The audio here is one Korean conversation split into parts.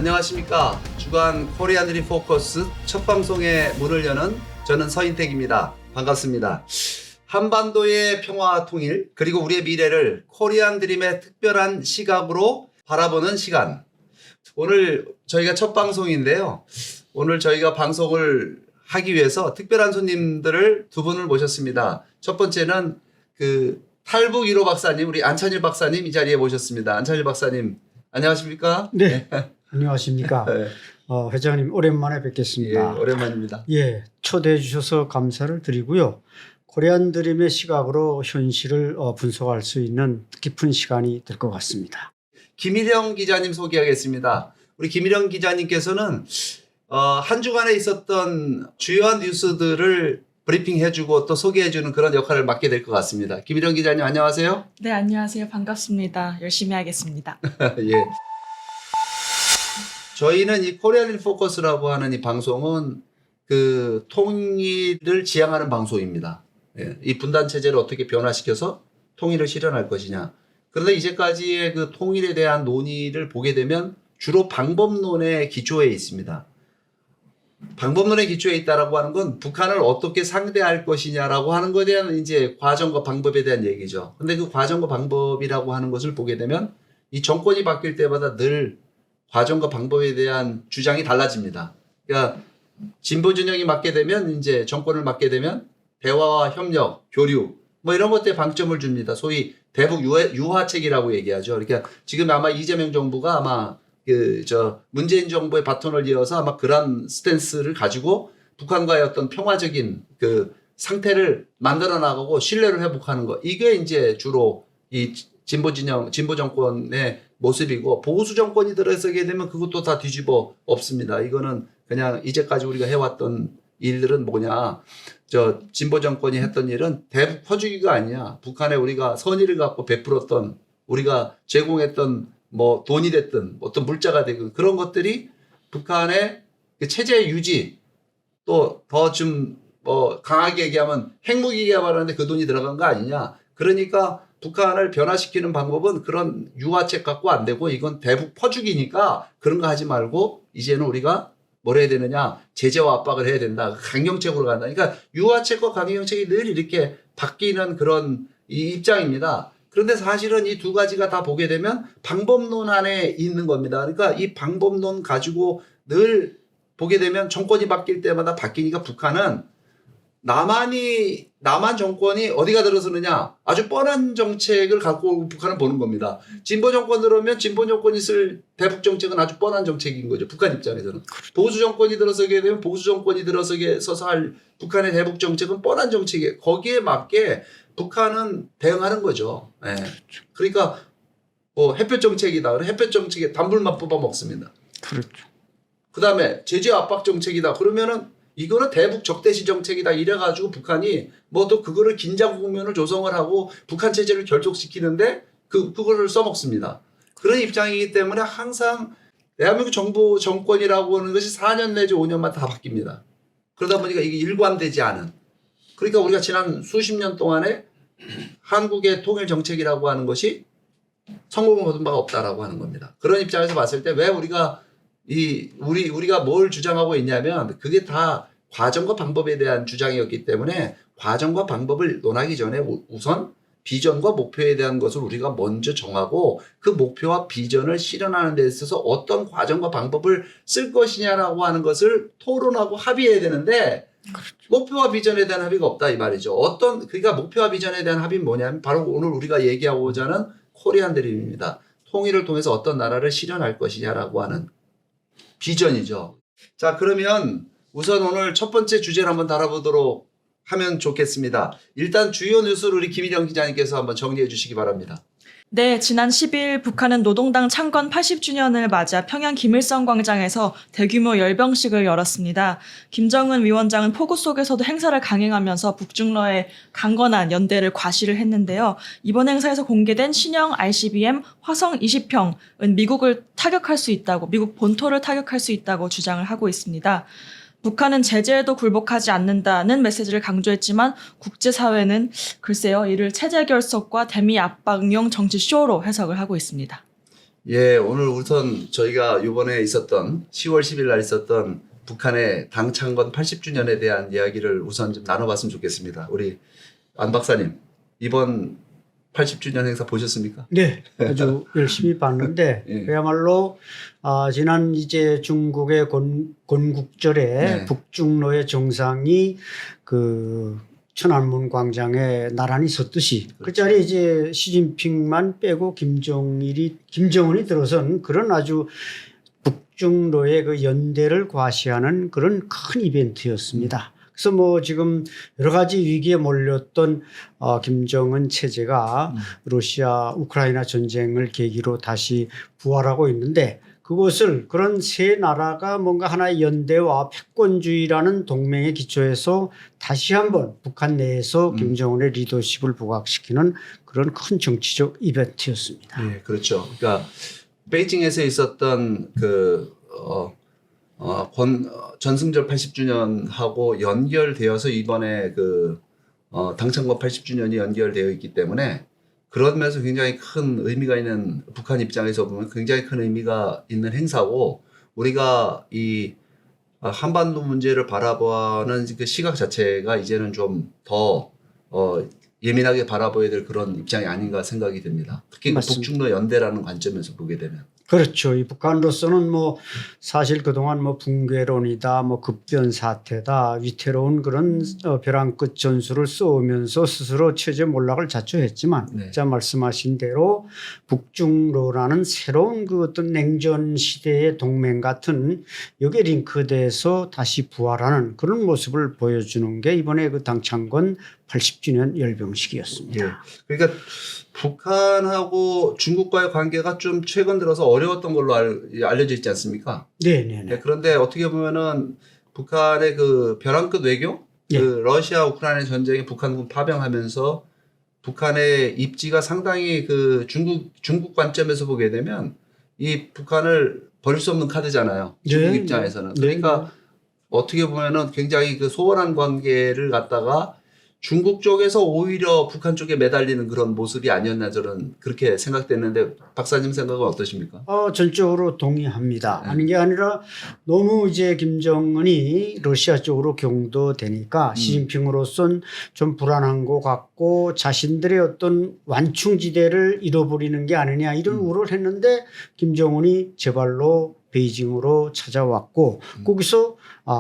안녕하십니까. 주간 코리안 드림 포커스 첫 방송의 문을 여는 저는 서인택입니다. 반갑습니다. 한반도의 평화와 통일 그리고 우리의 미래를 코리안 드림의 특별한 시각으로 바라보는 시간. 오늘 저희가 첫 방송인데요. 오늘 저희가 방송을 하기 위해서 특별한 손님들을 두 분을 모셨습니다. 첫 번째는 탈북 1호 박사님, 우리 안찬일 박사님 이 자리에 모셨습니다. 안찬일 박사님 안녕하십니까? 네. 안녕하십니까. 네. 회장님 오랜만에 뵙겠습니다. 예, 오랜만입니다. 예, 초대해 주셔서 감사를 드리고요. 코리안 드림의 시각으로 현실을 분석할 수 있는 깊은 시간이 될 것 같습니다. 김일영 기자님 소개하겠습니다. 우리 김일영 기자님께서는 한 주간에 있었던 주요한 뉴스들을 브리핑해주고 또 소개해주는 그런 역할을 맡게 될 것 같습니다. 김일영 기자님 안녕하세요. 네, 안녕하세요. 반갑습니다. 열심히 하겠습니다. 예. 저희는 이 코리안 포커스라고 하는 이 방송은 통일을 지향하는 방송입니다. 예. 이 분단 체제를 어떻게 변화시켜서 통일을 실현할 것이냐. 그런데 이제까지의 그 통일에 대한 논의를 보게 되면 주로 방법론에 기초해 있습니다. 방법론에 기초해 있다라고 하는 건 북한을 어떻게 상대할 것이냐라고 하는 것에 대한 이제 과정과 방법에 대한 얘기죠. 근데 그 과정과 방법이라고 하는 것을 보게 되면 이 정권이 바뀔 때마다 늘 과정과 방법에 대한 주장이 달라집니다. 그러니까 진보 진영이 맡게 되면 이제 정권을 맡게 되면 대화와 협력, 교류 뭐 이런 것들에 방점을 줍니다. 소위 대북 유화책이라고 얘기하죠. 그러니까 지금 아마 이재명 정부가 아마 문재인 정부의 바톤을 이어서 아마 그런 스탠스를 가지고 북한과의 어떤 평화적인 상태를 만들어 나가고 신뢰를 회복하는 것. 이게 이제 주로 이 진보 정권의 모습이고 보수 정권이 들어서게 되면 그것도 다 뒤집어 엎습니다. 이거는 그냥 이제까지 우리가 해왔던 일들은 뭐냐. 진보 정권이 했던 일은 대북 퍼주기가 아니야. 북한에 우리가 선의를 갖고 베풀었던 우리가 제공했던 뭐 돈이 됐든 어떤 물자가 되든 그런 것들이 북한의 체제 유지 또 더 좀 강하게 얘기하면 핵무기 개발하는데 그 돈이 들어간 거 아니냐. 그러니까 북한을 변화시키는 방법은 그런 유화책 갖고 안 되고 이건 대북 퍼주기니까 그런 거 하지 말고 이제는 우리가 뭘 해야 되느냐. 제재와 압박을 해야 된다. 강경책으로 간다. 그러니까 유화책과 강경책이 늘 이렇게 바뀌는 그런 이 입장입니다. 그런데 사실은 이 두 가지가 다 보게 되면 방법론 안에 있는 겁니다. 그러니까 이 방법론 가지고 늘 보게 되면 정권이 바뀔 때마다 바뀌니까 북한은 남한 정권이 어디가 들어서느냐 아주 뻔한 정책을 갖고 북한은 보는 겁니다. 진보 정권 들어오면 진보 정권이 쓸 대북 정책은 아주 뻔한 정책인 거죠. 북한 입장에서는. 보수 정권이 들어서게 되면 보수 정권이 들어서서 할 북한의 대북 정책은 뻔한 정책이에요. 거기에 맞게 북한은 대응하는 거죠. 네. 그러니까 햇볕 정책이다. 햇볕 정책에 단물만 뽑아 먹습니다. 그렇죠. 그다음에 제재 압박 정책이다. 그러면은 이거는 대북 적대시 정책이다. 이래가지고 북한이 뭐 또 그거를 긴장 국면을 조성을 하고 북한 체제를 결속시키는데 그거를 써먹습니다. 그런 입장이기 때문에 항상 대한민국 정부 정권이라고 하는 것이 4년 내지 5년만 다 바뀝니다. 그러다 보니까 이게 일관되지 않은. 그러니까 우리가 지난 수십 년 동안에 한국의 통일 정책이라고 하는 것이 성공을 거둔 바가 없다라고 하는 겁니다. 그런 입장에서 봤을 때 왜 우리가 뭘 주장하고 있냐면 그게 다 과정과 방법에 대한 주장이었기 때문에 과정과 방법을 논하기 전에 우선 비전과 목표에 대한 것을 우리가 먼저 정하고 그 목표와 비전을 실현하는 데 있어서 어떤 과정과 방법을 쓸 것이냐라고 하는 것을 토론하고 합의해야 되는데 그렇죠. 목표와 비전에 대한 합의가 없다 이 말이죠. 그러니까 목표와 비전에 대한 합의는 뭐냐면 바로 오늘 우리가 얘기하고자 하는 코리안 드림입니다. 통일을 통해서 어떤 나라를 실현할 것이냐라고 하는 비전이죠. 자, 그러면 우선 오늘 첫 번째 주제를 한번 다뤄보도록 하면 좋겠습니다. 일단 주요 뉴스를 우리 김일영 기자님께서 한번 정리해 주시기 바랍니다. 네, 지난 10일 북한은 노동당 창건 80주년을 맞아 평양 김일성 광장에서 대규모 열병식을 열었습니다. 김정은 위원장은 폭우 속에서도 행사를 강행하면서 북중러의 강건한 연대를 과시를 했는데요. 이번 행사에서 공개된 신형 ICBM 화성 20형은 미국을 타격할 수 있다고, 미국 본토를 타격할 수 있다고 주장을 하고 있습니다. 북한은 제재에도 굴복하지 않는다는 메시지를 강조했지만 국제사회는 글쎄요, 이를 체제 결속과 대미 압박용 정치 쇼로 해석을 하고 있습니다. 예, 오늘 우선 저희가 이번에 있었던 10월 10일 날 있었던 북한의 당 창건 80주년에 대한 이야기를 우선 좀 나눠봤으면 좋겠습니다. 우리 안 박사님, 이번 80주년 행사 보셨습니까? 네, 아주 열심히 봤는데 예. 그야말로 지난 이제 중국의 건국절에 네. 북중로의 정상이 그 천안문 광장에 나란히 섰듯이 그 그렇죠. 자리에 이제 시진핑만 빼고 김정은이 들어선 그런 아주 북중로의 그 연대를 과시하는 그런 큰 이벤트였습니다. 그래서 뭐 지금 여러 가지 위기에 몰렸던 김정은 체제가 러시아 우크라이나 전쟁을 계기로 다시 부활하고 있는데 그것을 그런 세 나라가 뭔가 하나의 연대와 패권주의라는 동맹에 기초해서 다시 한번 북한 내에서 김정은의 리더십을 부각시키는 그런 큰 정치적 이벤트였습니다. 예, 그렇죠. 그러니까 베이징에서 있었던 그 전승절 80주년하고 연결되어서 이번에 그 당창건 80주년이 연결되어 있기 때문에 그런 면에서 굉장히 큰 의미가 있는 북한 입장에서 보면 굉장히 큰 의미가 있는 행사고 우리가 이 한반도 문제를 바라보는 그 시각 자체가 이제는 좀 더 예민하게 바라봐야 될 그런 입장이 아닌가 생각이 듭니다. 특히 그 맞습니다. 북중로 연대라는 관점에서 보게 되면. 그렇죠. 이 북한으로서는 뭐 사실 그동안 뭐 붕괴론이다, 뭐 급변 사태다, 위태로운 그런 벼랑 끝 전술을 써오면서 스스로 체제 몰락을 자초했지만, 네. 자 말씀하신 대로 북중로라는 새로운 그 어떤 냉전 시대의 동맹 같은 여기에 링크돼서 다시 부활하는 그런 모습을 보여주는 게 이번에 그 당창건 80주년 열병식이었습니다. 예. 그러니까 북한하고 중국과의 관계가 좀 최근 들어서 어려웠던 걸로 알려져 있지 않습니까? 네네네. 네, 그런데 어떻게 보면은 북한의 그 벼랑 끝 외교, 예. 그 러시아 우크라이나 전쟁에 북한군 파병하면서 북한의 입지가 상당히 그 중국 관점에서 보게 되면 이 북한을 버릴 수 없는 카드잖아요. 중국 네, 입장에서는. 네, 그러니까 어떻게 보면은 굉장히 그 소원한 관계를 갖다가 중국 쪽에서 오히려 북한 쪽에 매달리는 그런 모습이 아니었나 저는 그렇게 생각됐는데 박사님 생각은 어떠십니까? 전적으로 동의합니다. 네. 아닌 게 아니라 너무 이제 김정은이 러시아 쪽으로 경도되니까 시진핑으로선 좀 불안한 것 같고 자신들의 어떤 완충지대를 잃어버리는 게 아니냐 이런 우려를 했는데 김정은이 제발로 베이징으로 찾아왔고 거기서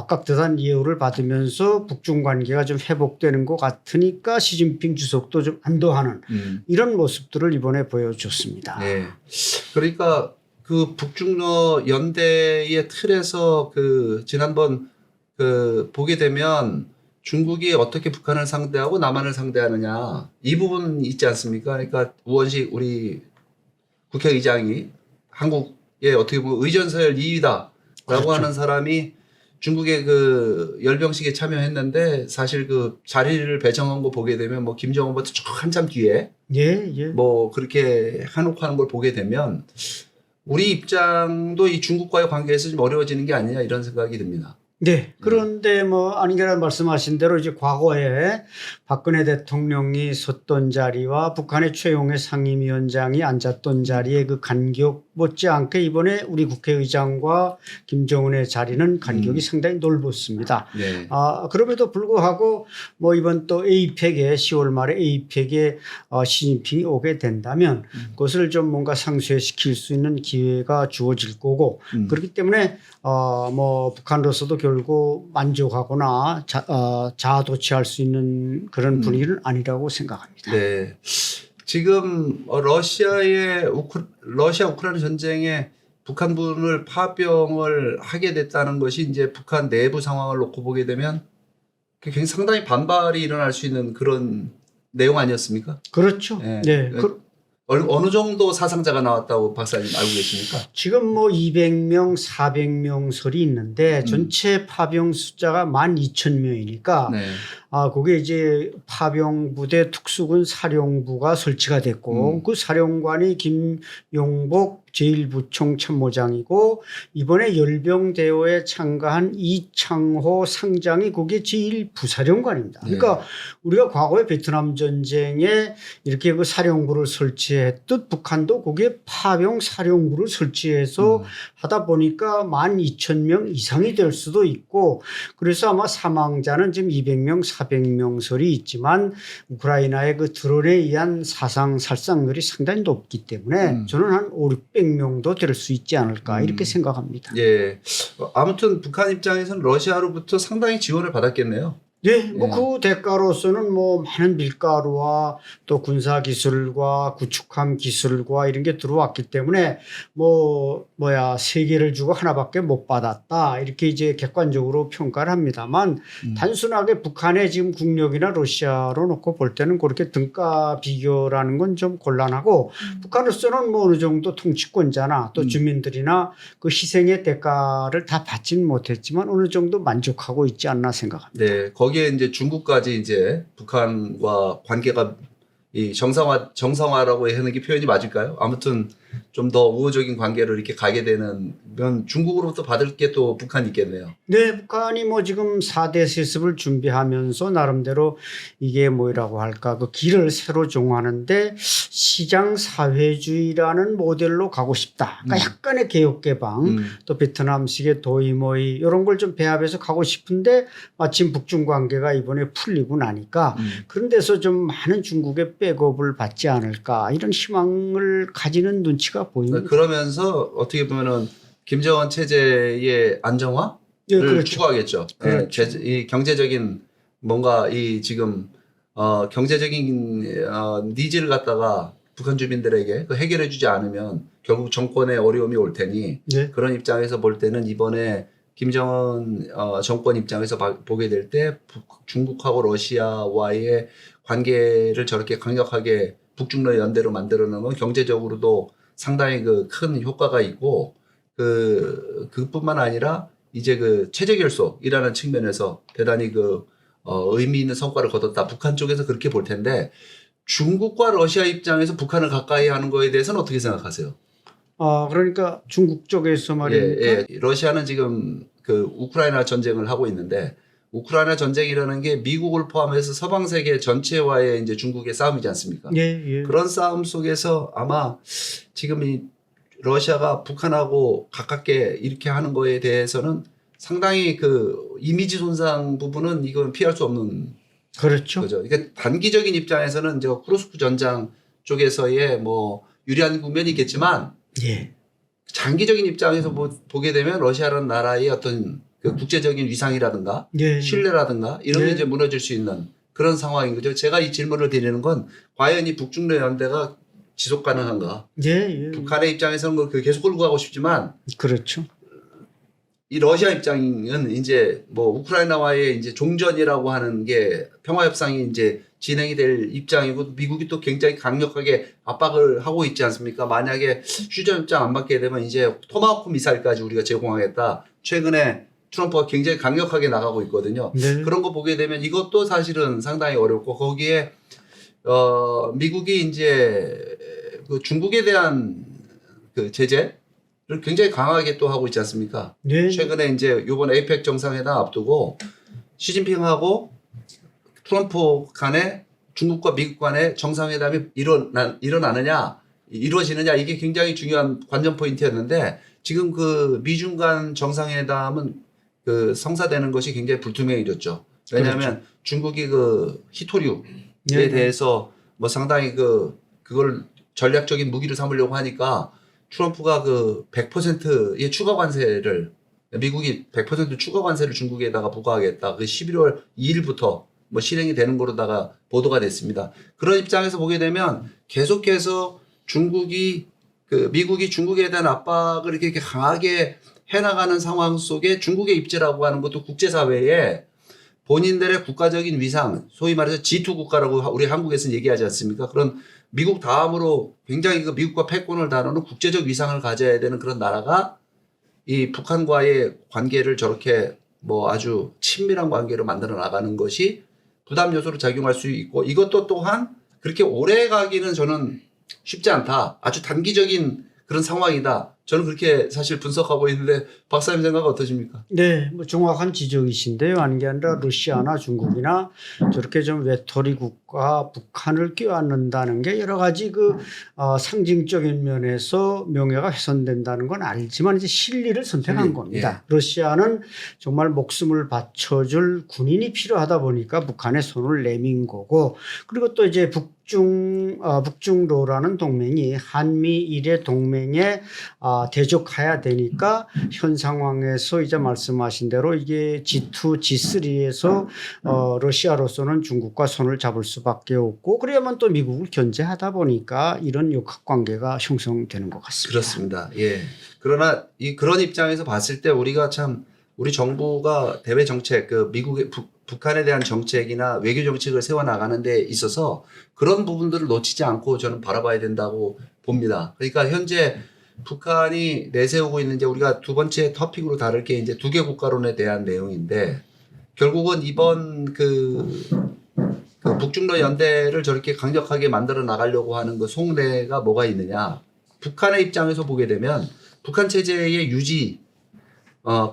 깍듯한 예우를 받으면서 북중 관계가 좀 회복되는 것 같으니까 시진핑 주석도 좀 안도하는 이런 모습들을 이번에 보여줬습니다. 네. 그러니까 그 북중러 연대의 틀에서 그 지난번 그 보게 되면 중국이 어떻게 북한을 상대하고 남한을 상대하느냐 이 부분 있지 않습니까? 그러니까 우원식 우리 국회의장이 한국의 어떻게 보면 의전서열 2위다라고 그렇죠. 하는 사람이 중국의 그 열병식에 참여했는데 사실 그 자리를 배정한 거 보게 되면 뭐 김정은부터 쭉 한참 뒤에 예. 뭐 그렇게 해놓고 하는 걸 보게 되면 우리 입장도 이 중국과의 관계에서 좀 어려워지는 게 아니냐 이런 생각이 듭니다. 네. 그런데 뭐 아닌게나 말씀하신 대로 이제 과거에 박근혜 대통령이 섰던 자리와 북한의 최용해 상임위원장이 앉았던 자리의 그 간격 못지않게 이번에 우리 국회의장과 김정은의 자리는 간격이 상당히 넓었습니다. 네. 그럼에도 불구하고 뭐 이번 또 에이펙에 10월 말에 에이펙에 시진핑이 오게 된다면 그것을 좀 뭔가 상쇄시킬 수 있는 기회가 주어질 거고 그렇기 때문에 뭐 북한으로서도 결국 만족하거나 자아도취할 수 있는 그런 분위기는 아니라고 생각합니다. 네. 지금 러시아 우크라이나 전쟁에 북한군을 파병을 하게 됐다는 것이 이제 북한 내부 상황을 놓고 보게 되면 굉장히 상당히 반발이 일어날 수 있는 그런 내용 아니었습니까? 그렇죠. 네. 네. 어느 정도 사상자가 나왔다고 박사님 알고 계십니까? 지금 뭐 200명, 400명 설이 있는데 전체 파병 숫자가 12,000명이니까 네. 그게 이제 파병 부대 특수군 사령부가 설치가 됐고 그 사령관이 김용복 제1부총 참모장이고 이번에 열병대회에 참가한 이창호 상장이 거기에 제1부사령관입니다. 그러니까 우리가 과거에 베트남 전쟁에 이렇게 그 사령부를 설치했듯 북한도 거기에 파병 사령부를 설치해서 하다 보니까 12,000명 이상이 될 수도 있고 그래서 아마 사망자는 지금 200명, 400명 설이 있지만 우크라이나의 그 드론에 의한 사상 살상률이 상당히 높기 때문에 저는 한 500~600명도 될 수 있지 않을까 이렇게 생각합니다. 예. 아무튼 북한 입장에서는 러시아로부터 상당히 지원을 받았겠네요. 네, 그 대가로서는 많은 밀가루와 또 군사 기술과 구축함 기술과 이런 게 들어왔기 때문에 세 개를 주고 하나밖에 못 받았다. 이렇게 이제 객관적으로 평가를 합니다만 단순하게 북한의 지금 국력이나 러시아로 놓고 볼 때는 그렇게 등가 비교라는 건 좀 곤란하고 북한으로서는 어느 정도 통치권자나 또 주민들이나 그 희생의 대가를 다 받지는 못했지만 어느 정도 만족하고 있지 않나 생각합니다. 네. 거기에 이제 중국까지 이제 북한과 관계가 이 정상화라고 하는 게 표현이 맞을까요? 아무튼 좀 더 우호적인 관계를 이렇게 가게 되는 건 중국으로부터 받을 게 또 북한이 있겠네요. 네, 북한이 지금 4대 세습을 준비하면서 나름대로 이게 뭐라고 할까 그 길을 새로 정하는데 시장 사회주의라는 모델로 가고 싶다. 그러니까 약간의 개혁 개방 또 베트남식의 도이모이 이런 걸 좀 배합해서 가고 싶은데 마침 북중 관계가 이번에 풀리고 나니까 그런 데서 좀 많은 중국의 백업을 받지 않을까 이런 희망을 가지는 눈치가 보입니다. 그러면서 어떻게 보면은 김정은 체제의 안정화를 그렇죠. 추구하겠죠. 그렇죠. 이 경제적인 뭔가 이 지금 경제적인 니즈를 갖다가 북한 주민들에게 해결해주지 않으면 결국 정권에 어려움이 올 테니 그런 입장에서 볼 때는 이번에 김정은 정권 입장에서 보게 될 때 중국하고 러시아와의 관계를 저렇게 강력하게 북중러 연대로 만들어 놓으면 경제적으로도 상당히 큰 효과가 있고 그뿐만 아니라 이제 체제 결속이라는 측면에서 대단히 의미 있는 성과를 거뒀다. 북한 쪽에서 그렇게 볼 텐데 중국과 러시아 입장에서 북한을 가까이 하는 거에 대해서는 어떻게 생각하세요? 그러니까 중국 쪽에서 말입니까? 러시아는 지금 우크라이나 전쟁을 하고 있는데 우크라이나 전쟁이라는 게 미국을 포함해서 서방 세계 전체와의 이제 중국의 싸움이지 않습니까? 그런 싸움 속에서 아마 지금 이 러시아가 북한하고 가깝게 이렇게 하는 거에 대해서는 상당히 이미지 손상 부분은 이건 피할 수 없는 그렇죠. 거죠. 그러니까 단기적인 입장에서는 이제 쿠르스크 전장 쪽에서의 유리한 국면이 있겠지만 장기적인 입장에서 보게 되면 러시아라는 나라의 어떤 국제적인 위상이라든가 신뢰라든가 이런 게 이제 무너질 수 있는 그런 상황인 거죠. 제가 이 질문을 드리는 건 과연 이 북중러 연대가 지속 가능한가? 북한의 입장에서는 계속 끌고 가고 싶지만 그렇죠. 이 러시아 입장은 이제 우크라이나와의 이제 종전이라고 하는 게 평화 협상이 이제 진행이 될 입장이고 미국이 또 굉장히 강력하게 압박을 하고 있지 않습니까? 만약에 휴전 협상 안 받게 되면 이제 토마호크 미사일까지 우리가 제공하겠다. 최근에 트럼프가 굉장히 강력하게 나가고 있거든요. 그런 거 보게 되면 이것도 사실은 상당히 어렵고 거기에 미국이 이제 중국에 대한 제재를 굉장히 강하게 또 하고 있지 않습니까? 최근에 이제 이번 에이펙 정상회담 앞두고 시진핑하고 트럼프 간에 중국과 미국 간의 정상회담이 이루어지느냐 이게 굉장히 중요한 관전 포인트였는데 지금 미중 간 정상회담은 성사되는 것이 굉장히 불투명해졌죠. 왜냐하면 중국이 히토류에 대해서 상당히 그걸 전략적인 무기를 삼으려고 하니까 트럼프가 100%의 추가 관세를 미국이 100% 추가 관세를 중국에다가 부과하겠다. 11월 2일부터 실행이 되는 거로다가 보도가 됐습니다. 그런 입장에서 보게 되면 계속해서 미국이 중국에 대한 압박을 이렇게 강하게 해나가는 상황 속에 중국의 입지라고 하는 것도 국제사회에 본인들의 국가적인 위상, 소위 말해서 G2 국가라고 우리 한국에서는 얘기하지 않습니까? 그런 미국 다음으로 굉장히 미국과 패권을 다루는 국제적 위상을 가져야 되는 그런 나라가 이 북한과의 관계를 저렇게 아주 친밀한 관계로 만들어 나가는 것이 부담 요소로 작용할 수 있고 이것도 또한 그렇게 오래 가기는 저는 쉽지 않다. 아주 단기적인 그런 상황이다. 저는 그렇게 사실 분석하고 있는데 박사님 생각 어떠십니까? 네, 뭐 정확한 지적이신데요. 아닌 게 아니라 러시아나 중국이나 저렇게 좀 외톨이국가 북한을 껴안는다는 게 여러 가지 상징적인 면에서 명예가 훼손된다는 건 알지만 이제 실리를 선택한 겁니다. 러시아는 정말 목숨을 바쳐줄 군인이 필요하다 보니까 북한에 손을 내민 거고, 그리고 또 이제 북중로라는 동맹이 한미일의 동맹에 대적해야 되니까 현 상황에서 이제 말씀하신 대로 이게 G2, G3에서 러시아로서는 중국과 손을 잡을 수밖에 없고 그래야만 또 미국을 견제하다 보니까 이런 역학관계가 형성되는 것 같습니다. 그렇습니다. 예. 그러나 그런 입장에서 봤을 때 우리가 참 우리 정부가 대외 정책, 미국의 북한에 대한 정책이나 외교 정책을 세워 나가는 데 있어서 그런 부분들을 놓치지 않고 저는 바라봐야 된다고 봅니다. 그러니까 현재 북한이 내세우고 있는 이제 우리가 두 번째 토픽으로 다룰 게 이제 2개 국가론에 대한 내용인데 결국은 이번 북중러 연대를 저렇게 강력하게 만들어 나가려고 하는 그 속내가 뭐가 있느냐. 북한의 입장에서 보게 되면 북한 체제의 유지,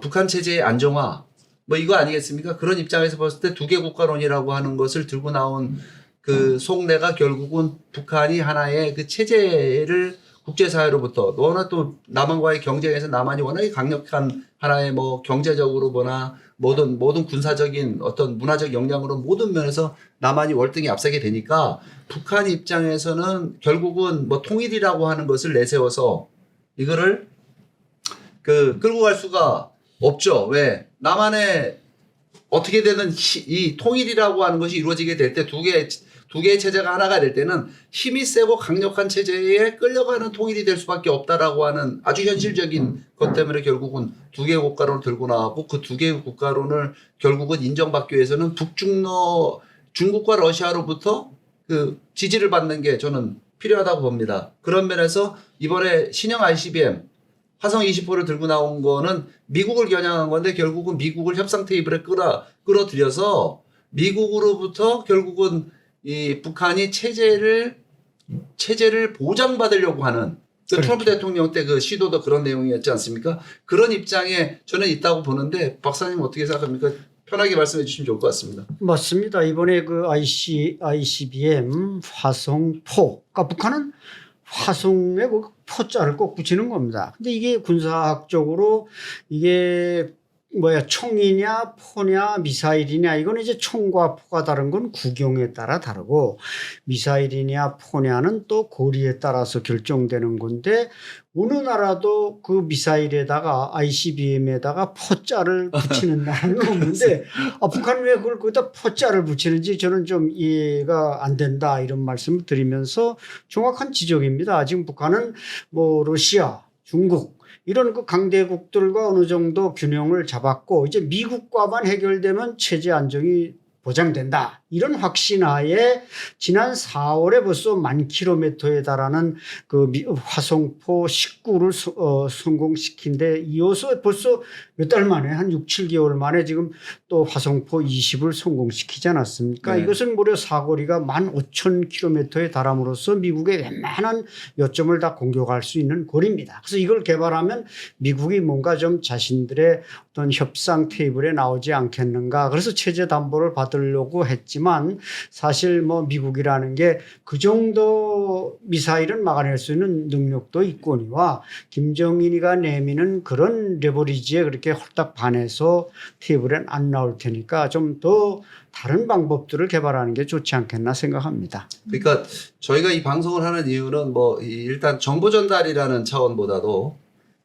북한 체제의 안정화, 뭐 이거 아니겠습니까? 그런 입장에서 봤을 때 2개 국가론이라고 하는 것을 들고 나온 그 속내가 결국은 북한이 하나의 그 체제를 국제사회로부터 너나 또 남한과의 경쟁에서 남한이 워낙에 강력한 하나의 뭐 경제적으로 보나 모든 군사적인 어떤 문화적 역량으로 모든 면에서 남한이 월등히 앞서게 되니까 북한 입장에서는 결국은 뭐 통일이라고 하는 것을 내세워서 이거를 끌고 갈 수가 없죠. 왜? 남한에 어떻게 되는 이 통일이라고 하는 것이 이루어지게 될 때 두 개의 체제가 하나가 될 때는 힘이 세고 강력한 체제에 끌려가는 통일이 될 수밖에 없다라고 하는 아주 현실적인 것 때문에 결국은 2개의 국가론을 들고 나왔고 그 2개의 국가론을 결국은 인정받기 위해서는 북중러 중국과 러시아로부터 그 지지를 받는 게 저는 필요하다고 봅니다. 그런 면에서 이번에 신형 ICBM 화성 20호를 들고 나온 거는 미국을 겨냥한 건데 결국은 미국을 협상 테이블에 끌어들여서 미국으로부터 결국은 이 북한이 체제를 보장받으려고 하는 트럼프 대통령 때 그 시도도 그런 내용이었지 않습니까? 그런 입장에 저는 있다고 보는데 박사님 어떻게 생각합니까? 편하게 말씀해 주시면 좋을 것 같습니다. 맞습니다. 이번에 그 ICBM 화성포, 그러니까 북한은 화성에 포자를 꼭 붙이는 겁니다. 근데 이게 군사학적으로 이게 총이냐 포냐 미사일이냐 이건 이제 총과 포가 다른 건 구경에 따라 다르고 미사일이냐 포냐는 또 거리에 따라서 결정되는 건데 어느 나라도 그 미사일에다가 ICBM에다가 포자를 붙이는 나라는 없는데 북한은 왜 그걸 거기다 포자를 붙이는지 저는 좀 이해가 안 된다 이런 말씀을 드리면서 정확한 지적입니다. 지금 북한은 뭐 러시아, 중국 이런 그 강대국들과 어느 정도 균형을 잡았고 이제 미국과만 해결되면 체제 안정이 보장된다. 이런 확신하에 지난 4월에 벌써 10,000km에 달하는 그 화성포 19를 성공시킨 데 이어서 벌써 몇 달 만에 한 6, 7개월 만에 지금 또 화성포 20을 성공시키지 않았습니까? 네. 이것은 무려 사거리가 15,000km에 달함으로써 미국의 웬만한 요점을 다 공격할 수 있는 거리입니다. 그래서 이걸 개발하면 미국이 뭔가 좀 자신들의 어떤 협상 테이블에 나오지 않겠는가. 그래서 체제 담보를 받으려고 했지만 사실 뭐 미국이라는 게 그 정도 미사일은 막아낼 수 있는 능력도 있거니와 김정일이가 내미는 그런 레버리지에 그렇게 홀딱 반해서 테이블에 안 나올 테니까 좀 더 다른 방법들을 개발하는 게 좋지 않겠나 생각합니다. 그러니까 저희가 이 방송을 하는 이유는 뭐 일단 정보 전달이라는 차원보다도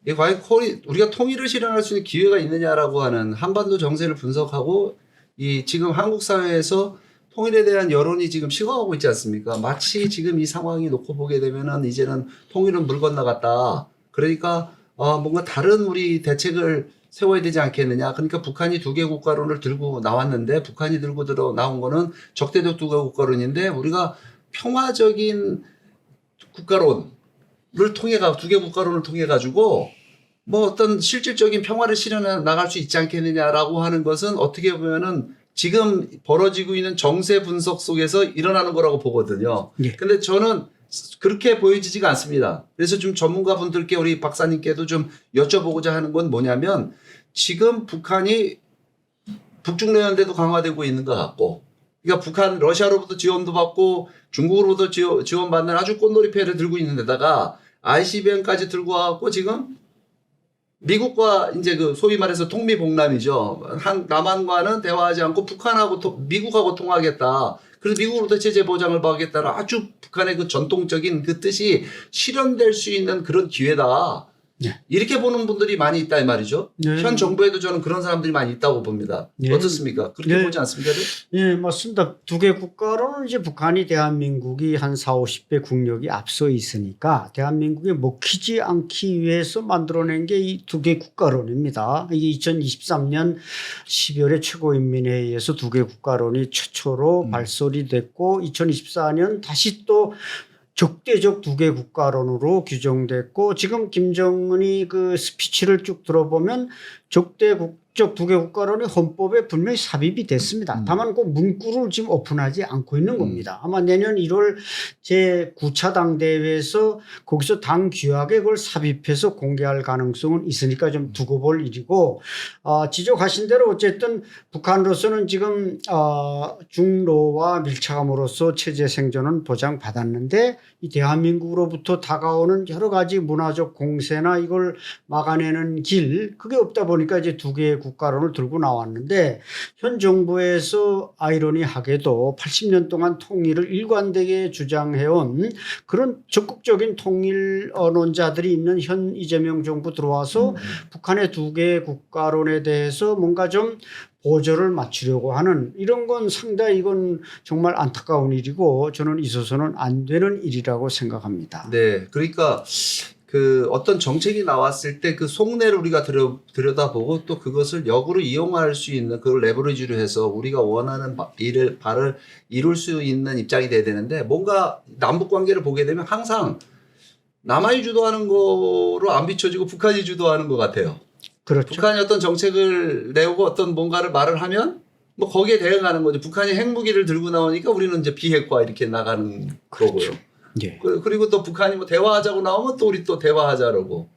이게 과연 우리가 통일을 실현할 수 있는 기회가 있느냐라고 하는 한반도 정세를 분석하고 이 지금 한국 사회에서 통일에 대한 여론이 지금 식어가고 있지 않습니까? 마치 지금 이 상황이 놓고 보게 되면은 이제는 통일은 물 건너갔다. 그러니까 뭔가 다른 우리 대책을 세워야 되지 않겠느냐. 그러니까 북한이 2개 국가론을 들고 나왔는데 북한이 들고 나온 거는 적대적 2개 국가론인데 우리가 평화적인 국가론을 통해 2개 국가론을 통해 가지고 뭐 어떤 실질적인 평화를 실현해 나갈 수 있지 않겠느냐라고 하는 것은 어떻게 보면은 지금 벌어지고 있는 정세 분석 속에서 일어나는 거라고 보거든요. 예. 근데 저는 그렇게 보여지지가 않습니다. 그래서 좀 전문가분들께 우리 박사님께도 좀 여쭤보고자 하는 건 뭐냐면 지금 북한이 북중로연대도 강화되고 있는 것 같고 그러니까 북한 러시아로부터 지원도 받고 중국으로부터 지원받는 아주 꽃놀이패를 들고 있는 데다가 ICBM까지 들고 와갖고 지금 미국과 이제 그 소위 말해서 통미봉남이죠. 남한과는 대화하지 않고 북한하고 미국하고 통하겠다. 그래서 미국으로부터 제재 보장을 받겠다는 아주 북한의 그 전통적인 그 뜻이 실현될 수 있는 그런 기회다. 네. 이렇게 보는 분들이 많이 있다 이 말이죠. 네. 현 정부에도 저는 그런 사람들이 많이 있다고 봅니다. 네. 어떻습니까? 그렇게 네. 보지 않습니까? 예, 맞습니다. 두 개 국가로는 이제 북한이 대한민국이 한 40, 50배 국력이 앞서 있으니까 대한민국에 먹히지 않기 위해서 만들어낸 게 이 두 개 국가론입니다. 이게 2023년 12월에 최고인민회의에서 두 개 국가론이 최초로 발설이 됐고 2024년 다시 또 적대적 두 개 국가론으로 규정됐고 지금 김정은이 그 스피치를 쭉 들어보면 적대국적 두 개 국가론이 헌법에 분명히 삽입이 됐습니다. 다만 그 문구를 지금 오픈하지 않고 있는 겁니다. 아마 내년 1월 제9차 당대회에서 거기서 당 규약에 그걸 삽입해서 공개할 가능성은 있으니까 좀 두고 볼 일이고 지적하신 대로 어쨌든 북한으로서는 지금 중로와 밀착함으로써 체제 생존은 보장받았는데 이 대한민국으로부터 다가오는 여러 가지 문화적 공세나 이걸 막아내는 길 그게 없다 보니까 이제 두 개의 국가론을 들고 나왔는데 현 정부에서 아이러니하게도 80년 동안 통일을 일관되게 주장해온 그런 적극적인 통일 언론자들이 있는 현 이재명 정부 들어와서 북한의 두 개의 국가론에 대해서 뭔가 좀 보조를 맞추려고 하는 이런 건 상당히 이건 정말 안타까운 일이고 저는 있어서는 안 되는 일이라고 생각합니다. 네. 그러니까 그 어떤 정책이 나왔을 때 그 속내를 우리가 들여다보고 또 그것을 역으로 이용할 수 있는 그걸 레버리지로 해서 우리가 원하는 바를 이룰 수 있는 입장이 돼야 되는데 뭔가 남북 관계를 보게 되면 항상 남한이 주도하는 거로 안 비춰지고 북한이 주도하는 것 같아요. 그렇죠. 북한이 어떤 정책을 내고 어떤 뭔가를 말을 하면 뭐 거기에 대응하는 거죠. 북한이 핵무기를 들고 나오니까 우리는 이제 비핵화 이렇게 나가는 거고요. 예. 그리고 또 북한이 뭐 대화하자고 나오면 또 우리 또 대화하자라고.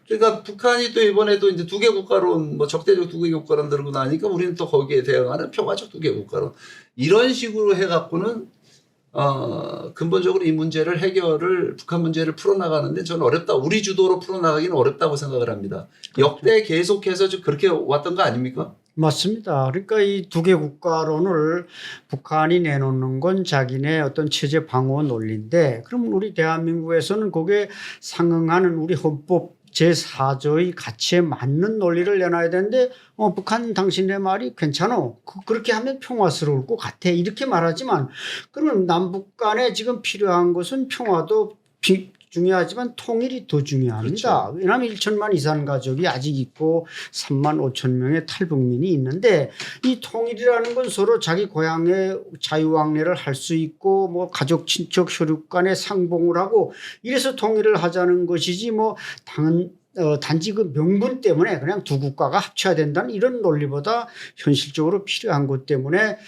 그러니까 북한이 또 이번에도 이제 두 개 국가론 뭐 적대적 두 개 국가론 들고 나니까 우리는 또 거기에 대응하는 평화적 두 개 국가론. 이런 식으로 해갖고는 근본적으로 이 문제를 북한 문제를 풀어나가는데 저는 어렵다. 우리 주도로 풀어나가기는 어렵다고 생각을 합니다. 역대 계속해서 좀 그렇게 왔던 거 아닙니까? 맞습니다. 그러니까 이 두 개 국가론을 북한이 내놓는 건 자기네 어떤 체제 방어 논리인데 그럼 우리 대한민국에서는 거기에 상응하는 우리 헌법 제4조의 가치에 맞는 논리를 내놔야 되는데 북한 당신의 말이 괜찮아. 그렇게 하면 평화스러울 것 같아. 이렇게 말하지만 그러면 남북 간에 지금 필요한 것은 평화도 중요하지만 통일이 더 중요합니다. 그렇죠. 왜냐하면 1천만 이산 가족이 아직 있고 3만 5천 명의 탈북민이 있는데 이 통일이라는 건 서로 자기 고향에 자유왕래를 할 수 있고 뭐 가족 친척 혈육 간에 상봉을 하고 이래서 통일을 하자는 것이지 뭐 단지 그 명분 때문에 그냥 두 국가가 합쳐야 된다는 이런 논리보다 현실적으로 필요한 것 때문에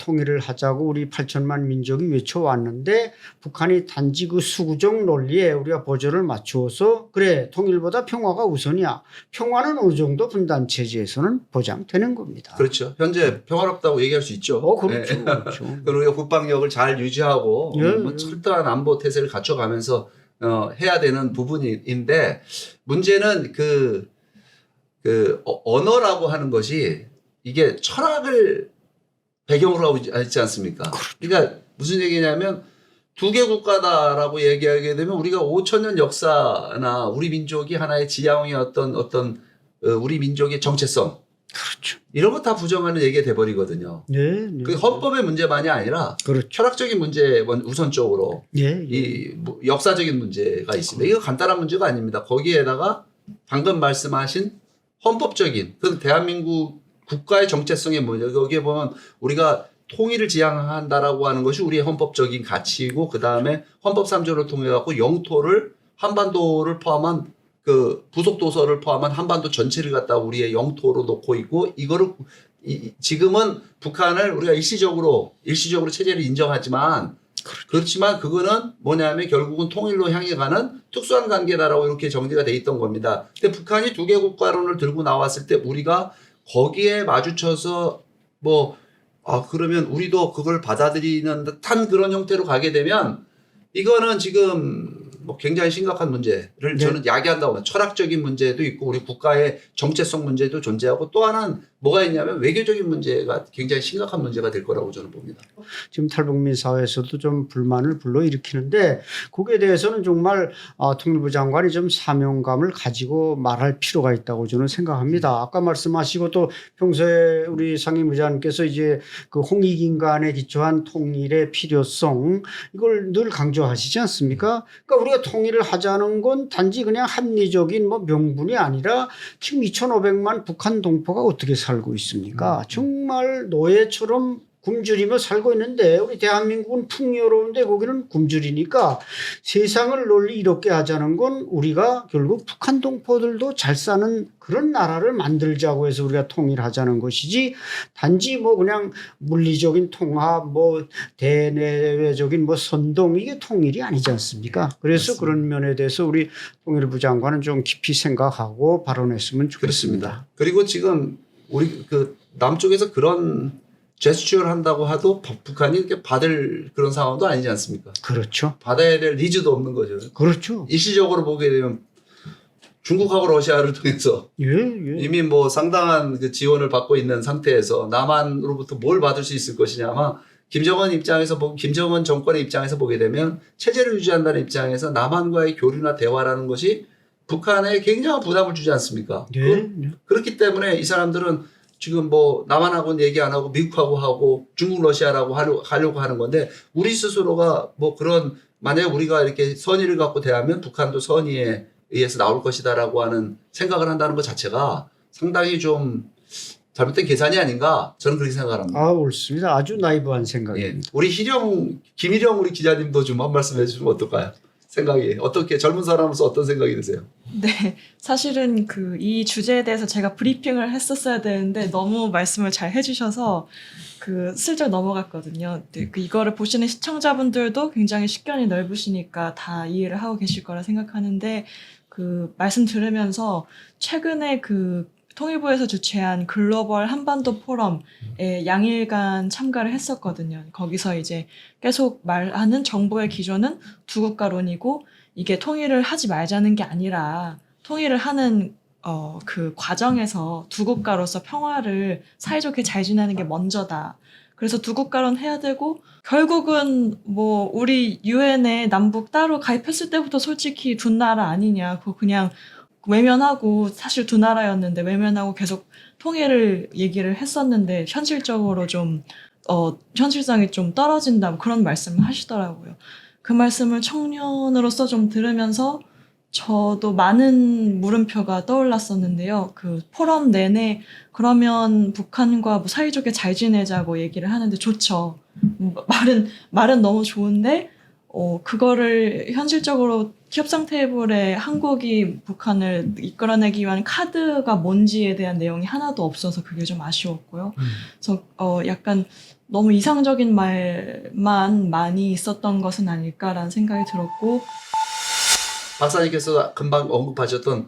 통일을 하자고 우리 8천만 민족이 외쳐왔는데 북한이 단지 그 수구적 논리에 우리가 보조를 맞추어서 그래 통일보다 평화가 우선이야. 평화는 어느 정도 분단 체제에서는 보장되는 겁니다. 그렇죠. 현재 평화롭다고 얘기할 수 있죠. 그렇죠. 네. 그렇죠. 그리고 국방력을 잘 유지하고 뭐 철저한 안보 태세를 갖춰가면서 해야 되는 부분인데 문제는 그 언어라고 하는 것이 이게 철학을 배경으로 하고 있지 않습니까? 그러니까 무슨 얘기냐면 두 개 국가다라고 얘기하게 되면 우리가 5천 년 역사나 우리 민족이 하나의 지향이었던 어떤 우리 민족의 정체성 그렇죠. 이런 거 다 부정하는 얘기가 돼버리거든요. 네. 그 헌법의 문제만이 아니라 그렇죠. 철학적인 문제 우선적으로 이 역사적인 문제가 있습니다. 이거 간단한 문제가 아닙니다. 거기에다가 방금 말씀하신 헌법적인 그 대한민국 국가의 정체성의 문제 여기에 보면 우리가 통일을 지향한다라고 하는 것이 우리의 헌법적인 가치이고 그 다음에 헌법 3조를 통해 갖고 영토를 한반도를 포함한 그 부속 도서를 포함한 한반도 전체를 갖다 우리의 영토로 놓고 있고 이거를 지금은 북한을 우리가 일시적으로 체제를 인정하지만 그렇지만 그거는 뭐냐면 결국은 통일로 향해 가는 특수한 관계다라고 이렇게 정리가 돼 있던 겁니다. 근데 북한이 두 개국 가론을 들고 나왔을 때 우리가 거기에 마주쳐서 그러면 우리도 그걸 받아들이는 듯한 그런 형태로 가게 되면 이거는 지금 굉장히 심각한 문제를 네. 저는 야기한다고 봐요. 철학적인 문제도 있고 우리 국가의 정체성 문제도 존재하고 또 하나는 뭐가 있냐면 외교적인 문제가 굉장히 심각한 문제가 될 거라고 저는 봅니다. 지금 탈북민 사회에서도 좀 불만을 불러일으키는데 거기에 대해서는 정말 통일부 장관이 좀 사명감을 가지고 말할 필요가 있다고 저는 생각합니다. 아까 말씀하시고 또 평소에 우리 상임의장님께서 이제 그 홍익인간에 기초한 통일의 필요성 이걸 늘 강조하시지 않습니까? 그러니까 우리가 통일을 하자는 건 단지 그냥 합리적인 명분이 아니라 지금 2,500만 북한 동포가 어떻게 살고 있습니까? 정말 노예처럼 굶주리며 살고 있는데 우리 대한민국은 풍요로운데 거기는 굶주리니까 세상을 널리 이롭게 하자는 건 우리가 결국 북한 동포들도 잘 사는 그런 나라를 만들자고 해서 우리가 통일하자는 것이지 단지 그냥 물리적인 통합 대내외적인 선동 이게 통일이 아니지 않습니까? 그래서 맞습니다. 그런 면에 대해서 우리 통일부 장관은 좀 깊이 생각하고 발언했으면 좋겠습니다. 그리고 지금 우리 그 남쪽에서 그런 제스처를 한다고 해도 북한이 이렇게 받을 그런 상황도 아니지 않습니까? 그렇죠. 받아야 될 니즈도 없는 거죠. 그렇죠. 일시적으로 보게 되면 중국하고 러시아를 통해서 예. 이미 상당한 그 지원을 받고 있는 상태에서 남한으로부터 뭘 받을 수 있을 것이냐 아마 김정은 정권의 입장에서 보게 되면 체제를 유지한다는 입장에서 남한과의 교류나 대화라는 것이 북한에 굉장한 부담을 주지 않습니까? 예. 그렇기 때문에 이 사람들은 지금 남한하고는 얘기 안 하고 미국하고 하고 중국 러시아라고 하려고 하는 건데 우리 스스로가 그런 만약에 우리가 이렇게 선의를 갖고 대하면 북한도 선의에 의해서 나올 것이다라고 하는 생각을 한다는 것 자체가 상당히 좀 잘못된 계산이 아닌가 저는 그렇게 생각합니다. 옳습니다. 아주 나이브한 생각입니다. 예. 우리 김희령 우리 기자님도 좀 한 말씀 해주시면 어떨까요? 생각이 어떻게 젊은 사람으로서 어떤 생각이 드세요? 네, 사실은 이 주제에 대해서 제가 브리핑을 했었어야 되는데 너무 말씀을 잘 해주셔서 슬쩍 넘어갔거든요. 네, 이거를 보시는 시청자분들도 굉장히 식견이 넓으시니까 다 이해를 하고 계실 거라 생각하는데 말씀 들으면서 최근에 통일부에서 주최한 글로벌 한반도 포럼에 양일간 참가를 했었거든요. 거기서 이제 계속 말하는 정부의 기조는 두국가론이고 이게 통일을 하지 말자는 게 아니라 통일을 하는 그 과정에서 두국가로서 평화를 사이좋게 잘 지내는 게 먼저다. 그래서 두국가론 해야 되고 결국은 우리 유엔에 남북 따로 가입했을 때부터 솔직히 두 나라 아니냐. 그거 그냥 외면하고 사실 두 나라였는데 외면하고 계속 통일을 얘기를 했었는데 현실적으로 현실성이 좀 떨어진다 그런 말씀을 하시더라고요. 그 말씀을 청년으로서 좀 들으면서 저도 많은 물음표가 떠올랐었는데요. 포럼 내내 그러면 북한과 사이좋게 잘 지내자고 얘기를 하는데 좋죠. 말은 너무 좋은데 그거를 현실적으로 협상 테이블에 한국이 북한을 이끌어내기 위한 카드가 뭔지에 대한 내용이 하나도 없어서 그게 좀 아쉬웠고요. 그래서 약간 너무 이상적인 말만 많이 있었던 것은 아닐까라는 생각이 들었고 박사님께서 금방 언급하셨던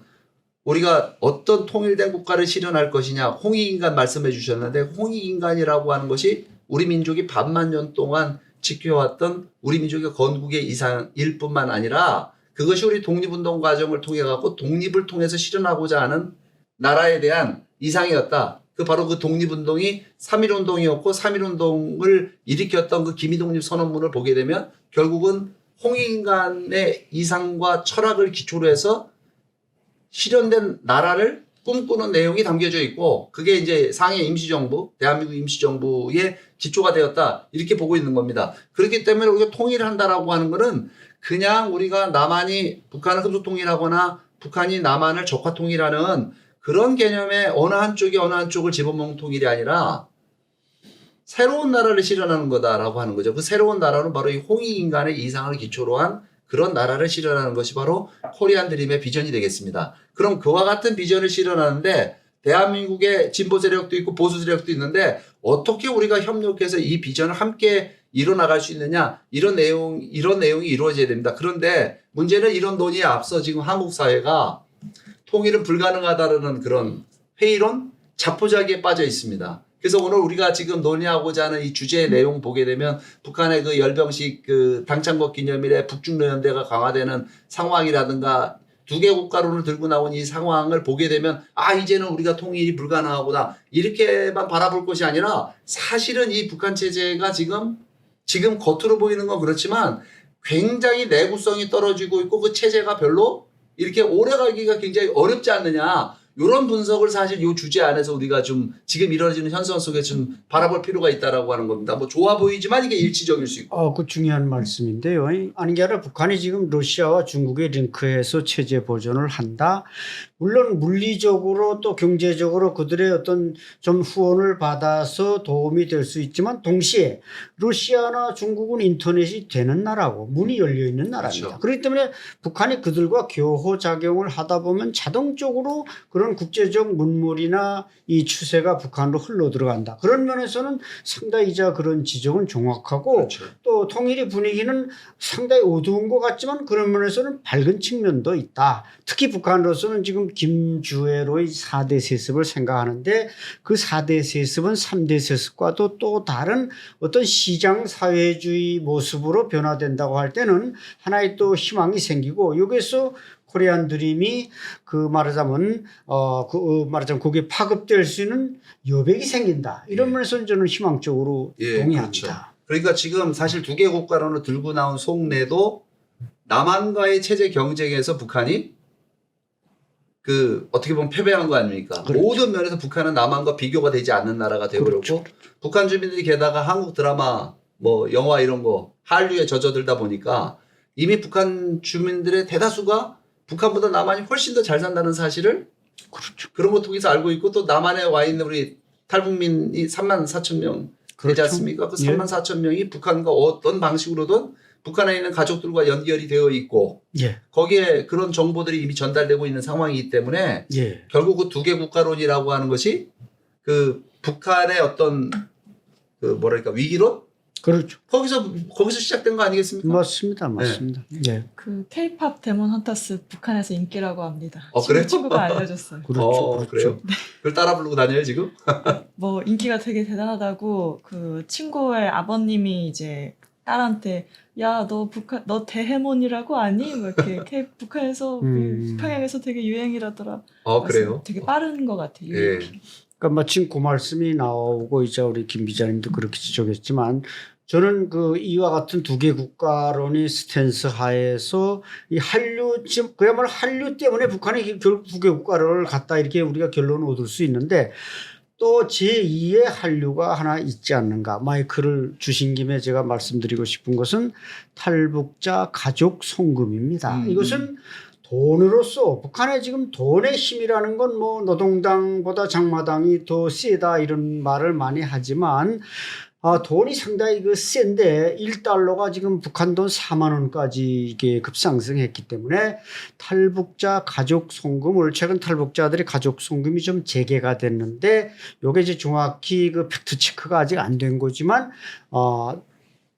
우리가 어떤 통일된 국가를 실현할 것이냐 홍익인간 말씀해 주셨는데 홍익인간이라고 하는 것이 우리 민족이 반만 년 동안 지켜왔던 우리 민족의 건국의 이상일 뿐만 아니라 그것이 우리 독립운동 과정을 통해 갖고 독립을 통해서 실현하고자 하는 나라에 대한 이상이었다. 바로 그 독립운동이 3.1운동이었고 3.1운동을 일으켰던 그 김이독립 선언문을 보게 되면 결국은 홍익인간의 이상과 철학을 기초로 해서 실현된 나라를 꿈꾸는 내용이 담겨져 있고 그게 이제 상해 임시정부, 대한민국 임시정부의 기초가 되었다. 이렇게 보고 있는 겁니다. 그렇기 때문에 우리가 통일을 한다라고 하는 거는 그냥 우리가 남한이 북한을 흡수통일하거나 북한이 남한을 적화통일하는 그런 개념의 어느 한쪽을 집어먹는 통일이 아니라 새로운 나라를 실현하는 거다라고 하는 거죠. 그 새로운 나라는 바로 이 홍익인간의 이상을 기초로 한 그런 나라를 실현하는 것이 바로 코리안 드림의 비전이 되겠습니다. 그럼 그와 같은 비전을 실현하는데 대한민국의 진보 세력도 있고 보수 세력도 있는데 어떻게 우리가 협력해서 이 비전을 함께 이뤄나갈 수 있느냐 이런 내용이 이루어져야 됩니다. 그런데 문제는 이런 논의에 앞서 지금 한국 사회가 통일은 불가능하다는 그런 회의론, 자포자기에 빠져 있습니다. 그래서 오늘 우리가 지금 논의하고자 하는 이 주제의 내용 보게 되면 북한의 그 열병식 그 당창법 기념일에 북중러 연대가 강화되는 상황이라든가 두 개 국가론을 들고 나온 이 상황을 보게 되면 아 이제는 우리가 통일이 불가능하구나 이렇게만 바라볼 것이 아니라 사실은 이 북한 체제가 지금 겉으로 보이는 건 그렇지만 굉장히 내구성이 떨어지고 있고 그 체제가 별로 이렇게 오래가기가 굉장히 어렵지 않느냐 이런 분석을 사실 이 주제 안에서 우리가 좀 지금 이루어지는 현상 속에 좀 바라볼 필요가 있다라고 하는 겁니다. 뭐 좋아 보이지만 이게 일치적일 수 있고. 그 중요한 말씀인데요. 아닌 게 아니라 북한이 지금 러시아와 중국에 링크해서 체제 보존을 한다. 물론 물리적으로 또 경제적으로 그들의 어떤 좀 후원을 받아서 도움이 될 수 있지만 동시에 러시아나 중국은 인터넷이 되는 나라고 문이 열려 있는 나라입니다. 그렇죠. 그렇기 때문에 북한이 그들과 교호작용을 하다 보면 자동적으로 그런 국제적 문물이나 이 추세가 북한으로 흘러 들어간다. 그런 면에서는 상당히 그런 지적은 정확하고 그렇죠. 또 통일의 분위기는 상당히 어두운 것 같지만 그런 면에서는 밝은 측면도 있다. 특히 북한으로서는 지금 김주애로의 4대 세습을 생각하는데 그 4대 세습은 3대 세습과도 또 다른 어떤 시장 사회주의 모습으로 변화된다고 할 때는 하나의 또 희망이 생기고 여기에서 코리안 드림이 말하자면 거기에 파급될 수 있는 여백이 생긴다. 이런 면에서는 저는 희망적으로 동의합니다. 그렇죠. 그러니까 지금 사실 두 개 국가론을 들고 나온 속내도 남한과의 체제 경쟁에서 북한이 어떻게 보면 패배한 거 아닙니까? 그렇죠. 모든 면에서 북한은 남한과 비교가 되지 않는 나라가 되어버렸고 그렇죠. 북한 주민들이 게다가 한국 드라마 뭐 영화 이런 거 한류에 젖어들다 보니까 이미 북한 주민들의 대다수가 북한보다 남한이 훨씬 더 잘 산다는 사실을 그렇죠. 그런 거 통해서 알고 있고 또 남한에 와 있는 우리 탈북민이 3만 4천 명 되지 그렇죠. 않습니까? 그 3만 4천 명이 북한과 어떤 방식으로든 북한에 있는 가족들과 연결이 되어 있고 예. 거기에 그런 정보들이 이미 전달되고 있는 상황이기 때문에 예. 결국 그 두 개 국가론이라고 하는 것이 북한의 어떤 위기론? 그렇죠. 거기서 시작된 거 아니겠습니까? 맞습니다. 맞습니다. 예. K-팝 데몬 헌터스 북한에서 인기라고 합니다. 그래요? 친구가 알려줬어요. 그렇죠. 그래요? 그걸 따라 부르고 다녀요 지금? 뭐 인기가 되게 대단하다고 그 친구의 아버님이 이제 딸한테 야 너 대해몬이라고 아니? 뭐 이렇게 북한에서 평양에서 되게 유행이라더라. 그래요? 되게 빠른 것 같아요. 예. 그러니까 마침 그 말씀이 나오고 이제 우리 김 기자님도 그렇게 지적했지만 저는 이와 같은 두 개 국가론의 스탠스 하에서 이 한류 지금 그야말로 한류 때문에 북한이 결국 두 개 국가론을 갖다 이렇게 우리가 결론을 얻을 수 있는데 또 제2의 한류가 하나 있지 않는가. 마이크를 주신 김에 제가 말씀드리고 싶은 것은 탈북자 가족 송금입니다. 이것은 돈으로서 북한의 지금 돈의 힘이라는 건 뭐 노동당보다 장마당이 더 세다 이런 말을 많이 하지만 돈이 상당히 센데 1달러가 지금 북한 돈 4만 원까지 이게 급상승했기 때문에 탈북자 가족 송금을 최근 탈북자들의 가족 송금이 좀 재개가 됐는데 요게 이제 정확히 팩트 체크가 아직 안 된 거지만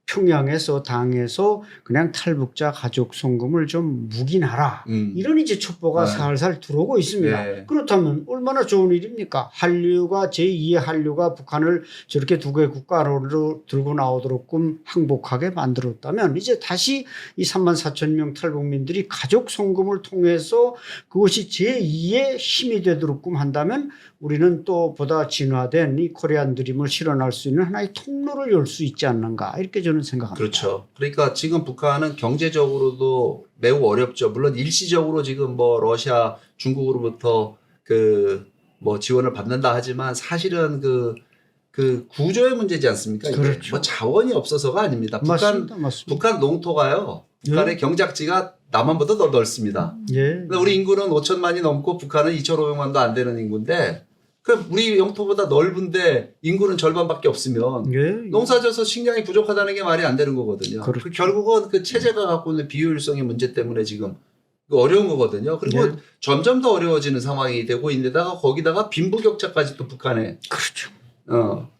평양에서 당에서 그냥 탈북자 가족 송금을 좀 묵인하라. 이런 이제 첩보가 살살 들어오고 있습니다. 네. 그렇다면 얼마나 좋은 일입니까? 한류가 제2의 한류가 북한을 저렇게 두 개의 국가로 들고 나오도록끔 항복하게 만들었다면 이제 다시 이 3만 4천 명 탈북민들이 가족 송금을 통해서 그것이 제2의 힘이 되도록끔 한다면 우리는 또 보다 진화된 이 코리안 드림을 실현할 수 있는 하나의 통로를 열 수 있지 않는가 이렇게 저는 생각합니다. 그렇죠. 그러니까 지금 북한은 경제적으로도 매우 어렵죠. 물론 일시적으로 지금 뭐 러시아, 중국으로부터 지원을 받는다 하지만 사실은 그 구조의 문제지 않습니까? 이게? 그렇죠. 뭐 자원이 없어서가 아닙니다. 맞습니다. 북한 농토가요. 북한의 경작지가 남한보다 더 넓습니다. 예. 우리 인구는 5천만이 넘고 북한은 2,500만도 안 되는 인구인데 그 우리 영토보다 넓은데 인구는 절반밖에 없으면 예. 농사져서 식량이 부족하다는 게 말이 안 되는 거거든요. 그렇죠. 결국은 그 체제가 갖고 있는 비효율성의 문제 때문에 지금 어려운 거거든요. 그리고 네. 점점 더 어려워지는 상황이 되고 있는데다가 거기다가 빈부격차까지 또 북한에 그렇죠.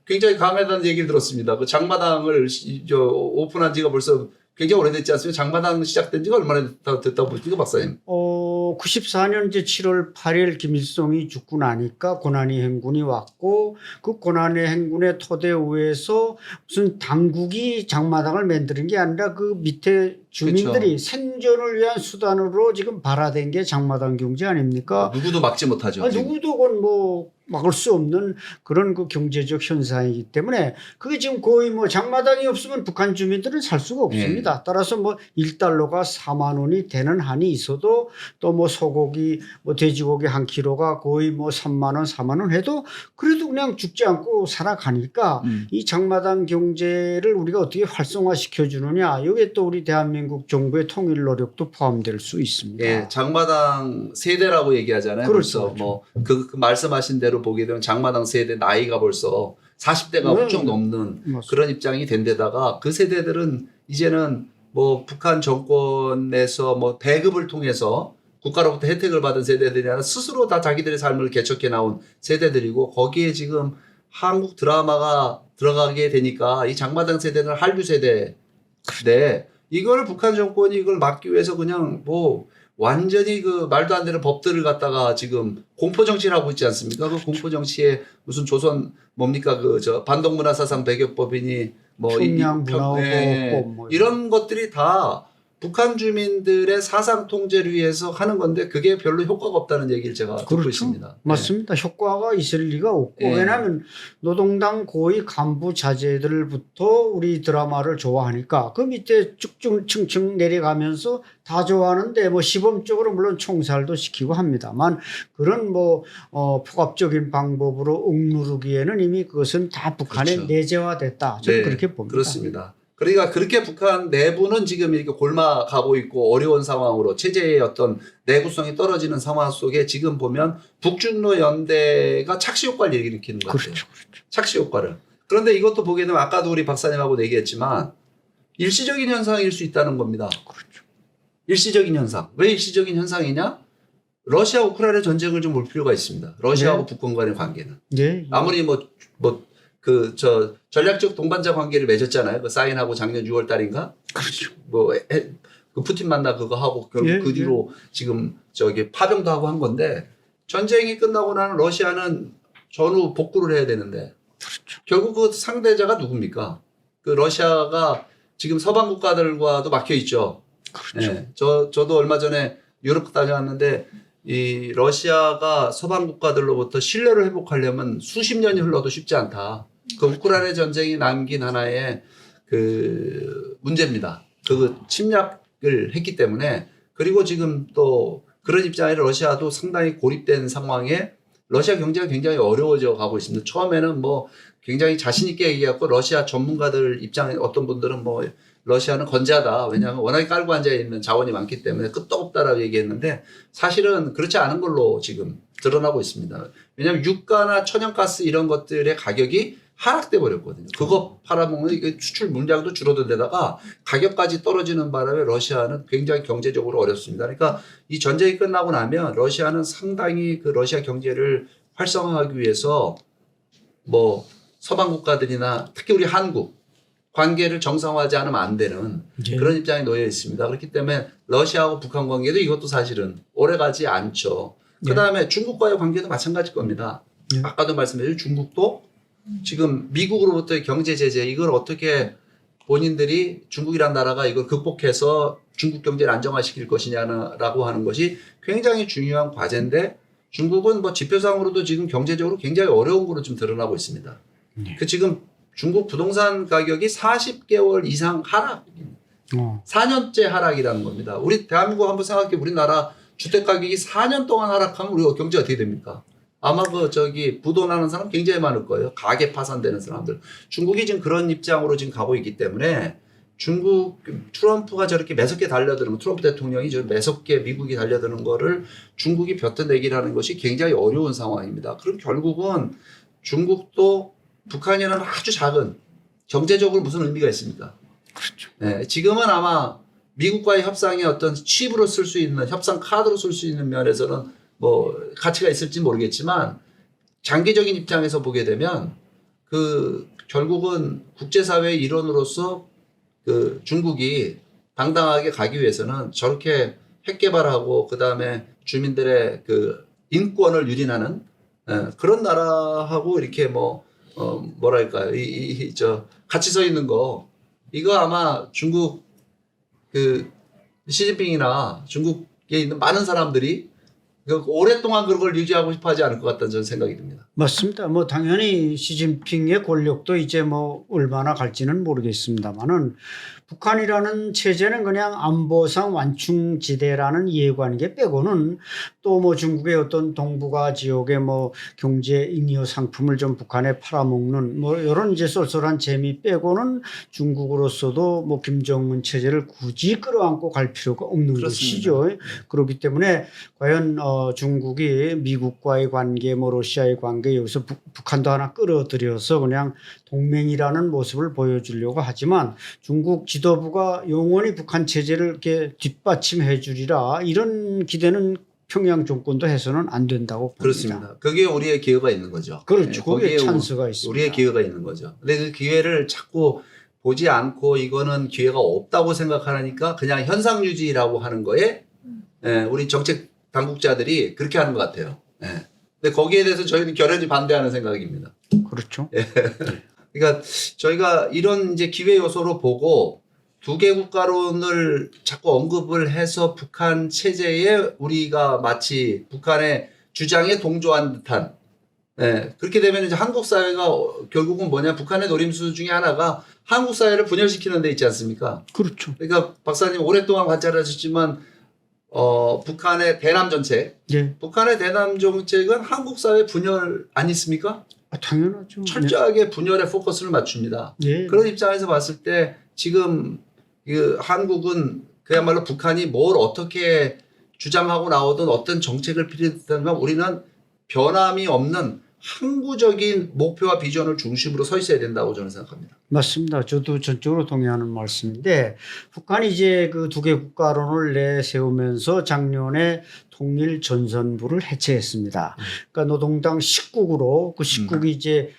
굉장히 강하다는 얘기를 들었습니다. 그 장마당을 오픈한 지가 벌써 굉장히 오래됐지 않습니까? 장마당 시작된 지가 얼마나 됐다고 보십니까, 박사님? 94년 이제 7월 8일 김일성이 죽고 나니까 고난의 행군이 왔고 그 고난의 행군의 토대 위에서 무슨 당국이 장마당을 만드는 게 아니라 그 밑에 주민들이 그쵸. 생존을 위한 수단으로 지금 발화된 게 장마당 경제 아닙니까? 누구도 막지 못하죠. 지금. 누구도 그건 뭐 막을 수 없는 그런 그 경제적 현상이기 때문에 그게 지금 거의 뭐 장마당이 없으면 북한 주민들은 살 수가 없습니다. 따라서 뭐 1달러가 4만 원이 되는 한이 있어도 또 뭐 소고기 뭐 돼지고기 한 킬로가 거의 뭐 3만 원 4만 원 해도 그래도 그냥 죽지 않고 살아가니까 이 장마당 경제를 우리가 어떻게 활성화시켜 주느냐 여기에 또 우리 대한민국 정부의 통일 노력도 포함될 수 있습니다. 예, 장마당 세대라고 얘기하잖아요. 그렇죠. 벌써 뭐 그 말씀하신 대로 보게 되면 장마당 세대 나이가 벌써 40대가 훌쩍 넘는 맞습니다. 그런 입장이 된 데다가 그 세대들은 이제는 뭐 북한 정권에서 뭐 배급을 통해서 국가로부터 혜택을 받은 세대들이 아니라 스스로 다 자기들의 삶을 개척해 나온 세대들이고 거기에 지금 한국 드라마가 들어가게 되니까 이 장마당 세대는 한류 세대인데 이걸 북한 정권이 이걸 막기 위해서 그냥 뭐 완전히 그 말도 안 되는 법들을 갖다가 지금 공포 정치를 하고 있지 않습니까? 그 공포 정치에 무슨 조선 뭡니까 그 저 반동문화사상 배격법이니 뭐 평양문화보호법 뭐 이런 것들이 다 북한 주민들의 사상 통제를 위해서 하는 건데 그게 별로 효과가 없다는 얘기를 제가 듣고 그렇죠. 있습니다. 맞습니다. 효과가 있을 리가 없고 예. 왜냐하면 노동당 고위 간부 자제들부터 우리 드라마를 좋아하니까 그 밑에 쭉쭉 층층 내려가면서 다 좋아하는데 뭐 시범적으로 물론 총살도 시키고 합니다만 그런 뭐 폭압적인 방법으로 억누르기에는 이미 그것은 다 북한에 그렇죠. 내재화됐다. 저는 그렇게 봅니다. 그렇습니다. 그러니까 그렇게 북한 내부는 지금 이렇게 골마가고 있고 어려운 상황으로 체제의 어떤 내구성이 떨어지는 상황 속에 지금 보면 북중로 연대가 착시 효과를 일으키는 것 같아요. 그렇죠. 착시 효과를. 그런데 이것도 보게 되면 아까도 우리 박사님하고 얘기했지만 일시적인 현상일 수 있다는 겁니다. 그렇죠. 일시적인 현상. 왜 일시적인 현상이냐? 러시아 우크라이나 전쟁을 좀 볼 필요가 있습니다. 러시아하고 네. 북한 간의 관계는. 예. 아무리 저 전략적 동반자 관계를 맺었잖아요. 그 사인하고 작년 6월 달인가? 그렇죠. 그 푸틴 만나 그거 하고 결국 예, 그 뒤로 지금 저기 파병도 하고 한 건데 전쟁이 끝나고 나는 러시아는 전후 복구를 해야 되는데 그렇죠. 결국 그 상대자가 누굽니까? 그 러시아가 지금 서방 국가들과도 막혀 있죠. 그렇죠. 예. 저도 얼마 전에 유럽 다녀왔는데 이 러시아가 서방 국가들로부터 신뢰를 회복하려면 수십 년이 흘러도 쉽지 않다. 그 우크라이나 전쟁이 남긴 하나의 그 문제입니다. 그 침략을 했기 때문에 그리고 지금 또 그런 입장에 러시아도 상당히 고립된 상황에 러시아 경제가 굉장히 어려워져 가고 있습니다. 처음에는 뭐 굉장히 자신 있게 얘기하고 러시아 전문가들 입장에 어떤 분들은 뭐 러시아는 건재하다. 왜냐하면 워낙에 깔고 앉아 있는 자원이 많기 때문에 끝도 없다라고 얘기했는데 사실은 그렇지 않은 걸로 지금 드러나고 있습니다. 왜냐하면 유가나 천연가스 이런 것들의 가격이 하락돼 버렸거든요. 그거 팔아먹는 이게 수출 물량도 줄어든 데다가 가격까지 떨어지는 바람에 러시아는 굉장히 경제적으로 어렵습니다. 그러니까 이 전쟁이 끝나고 나면 러시아는 상당히 그 러시아 경제를 활성화하기 위해서 뭐 서방 국가들이나 특히 우리 한국 관계를 정상화하지 않으면 안 되는 예. 그런 입장에 놓여 있습니다. 그렇기 때문에 러시아하고 북한 관계도 이것도 사실은 오래가지 않죠. 그다음에 중국과의 관계도 마찬가지일 겁니다. 예. 아까도 말씀드린 중국도 지금 미국으로부터의 경제 제재 이걸 어떻게 본인들이 중국이란 나라가 이걸 극복해서 중국 경제를 안정화시킬 것이냐라고 하는 것이 굉장히 중요한 과제인데 중국은 뭐 지표상으로도 지금 경제적으로 굉장히 어려운 거로 좀 드러나고 있습니다. 그 지금 중국 부동산 가격이 40개월 이상 하락, 4년째 하락이라는 겁니다. 우리 대한민국 한번 생각해 우리나라 주택 가격이 4년 동안 하락하면 우리 경제 어떻게 됩니까? 아마 부도나는 사람 굉장히 많을 거예요. 가게 파산되는 사람들. 중국이 지금 그런 입장으로 지금 가고 있기 때문에 중국 트럼프가 저렇게 매섭게 달려드는 거, 트럼프 대통령이 저 매섭게 미국이 달려드는 거를 중국이 벼텨내기라는 것이 굉장히 어려운 상황입니다. 그럼 결국은 중국도 북한이라는 아주 작은 경제적으로 무슨 의미가 있습니까? 그렇죠. 네, 지금은 아마 미국과의 협상의 어떤 칩으로 쓸 수 있는 협상 카드로 쓸 수 있는 면에서는 뭐 가치가 있을지 모르겠지만 장기적인 입장에서 보게 되면 그 결국은 국제사회의 일원으로서 그 중국이 당당하게 가기 위해서는 저렇게 핵 개발하고 그 다음에 주민들의 그 인권을 유린하는 그런 나라하고 이렇게 뭐랄까요 저 같이 서 있는 거 이거 아마 중국 그 시진핑이나 중국에 있는 많은 사람들이 오랫동안 그런 걸 유지하고 싶어 하지 않을 것 같다는 저는 생각이 듭니다. 맞습니다. 뭐 당연히 시진핑의 권력도 이제 뭐 얼마나 갈지는 모르겠습니다만은 북한이라는 체제는 그냥 안보상 완충지대라는 이해관계 빼고는 또 뭐 중국의 어떤 동북아 지역의 뭐 경제 잉여 상품을 좀 북한에 팔아먹는 뭐 이런 이제 쏠쏠한 재미 빼고는 중국으로서도 뭐 김정은 체제를 굳이 끌어안고 갈 필요가 없는 그렇습니다. 것이죠. 그렇기 때문에 과연 중국이 미국과의 관계, 뭐 러시아의 관계 여기서 북한도 하나 끌어들여서 그냥 동맹이라는 모습을 보여주려고 하지만 중국 지도부가 영원히 북한 체제를 이렇게 뒷받침해 주리라 이런 기대는 평양 정권도 해서는 안 된다고 봅니다. 그렇습니다. 그게 우리의 기회가 있는 거죠. 그렇죠. 거기에 거기에 찬스가 있습니다. 우리의 기회가 있는 거죠. 근데 그 기회를 자꾸 보지 않고 이거는 기회가 없다고 생각하니까 그냥 현상 유지라고 하는 거에 우리 정책 당국자들이 그렇게 하는 것 같아요. 근데 거기에 대해서 저희는 결연히 반대하는 생각입니다. 그렇죠. 그러니까 저희가 이런 이제 기회 요소로 보고 두 개 국가론을 자꾸 언급을 해서 북한 체제에 우리가 마치 북한의 주장에 동조한 듯한 그렇게 되면 이제 한국 사회가 결국은 뭐냐 북한의 노림수 중에 하나가 한국 사회를 분열시키는 데 있지 않습니까? 그렇죠. 그러니까 박사님 오랫동안 관찰하셨지만 북한의 대남 정책, 예. 북한의 대남 정책은 한국 사회 분열 아니습니까? 당연하죠. 철저하게 분열에 포커스를 맞춥니다. 예. 그런 입장에서 봤을 때 지금 그 한국은 그야말로 북한이 뭘 어떻게 주장하고 나오든 어떤 정책을 피력하든 우리는 변함이 없는 항구적인 목표와 비전을 중심으로 서 있어야 된다고 저는 생각합니다. 맞습니다. 저도 전적으로 동의하는 말씀인데 북한이 이제 그 두 개 국가론을 내세우면서 작년에 통일 전선부를 해체했습니다. 그러니까 노동당 10국으로 그 10국이 이제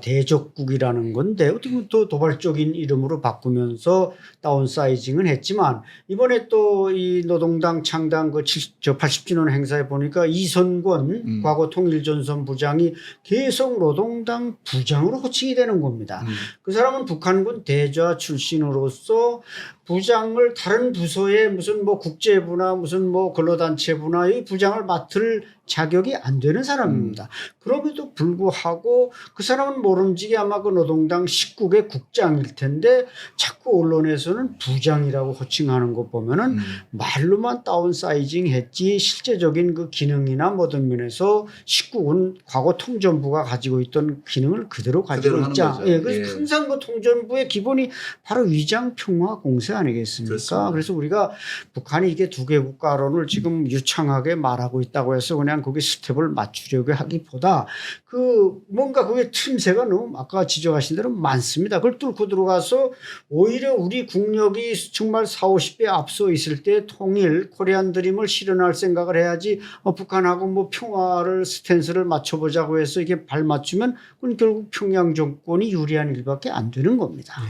대적국이라는 건데 어떻게 보면 또 도발적인 이름으로 바꾸면서 다운사이징은 했지만 이번에 또 이 노동당 창당 그 80주년 행사에 보니까 이선권 과거 통일전선 부장이 계속 노동당 부장으로 호칭이 되는 겁니다. 그 사람은 북한군 대좌 출신으로서 부장을 다른 부서의 무슨 뭐 국제부나 무슨 뭐 근로단체부나 이 부장을 맡을 자격이 안 되는 사람입니다. 그럼에도 불구하고 그 사람은 모름지기 아마 그 노동당 10국의 국장일 텐데 자꾸 언론에서는 부장이라고 호칭하는 거 보면은 말로만 다운사이징 했지 실제적인 그 기능이나 모든 면에서 10국은 과거 통전부가 가지고 있던 기능을 그대로 가지고 있자. 예, 그래서 항상 그 통전부의 기본이 바로 위장 평화 공세 아니겠습니까? 그렇습니다. 그래서 우리가 북한이 이게 두 개 국가론을 지금 유창하게 말하고 있다고 해서 그냥 거기 스텝을 맞추려고 하기보다 그 뭔가 그게 틈새가 너무 아까 지적하신 대로 많습니다. 그걸 뚫고 들어가서 오히려 우리 국력이 정말 40, 50배 앞서 있을 때 통일 코리안 드림을 실현할 생각을 해야지 북한하고 뭐 평화를 스탠스를 맞춰보자고 해서 이게 발맞추면 그건 결국 평양 정권이 유리한 일밖에 안 되는 겁니다.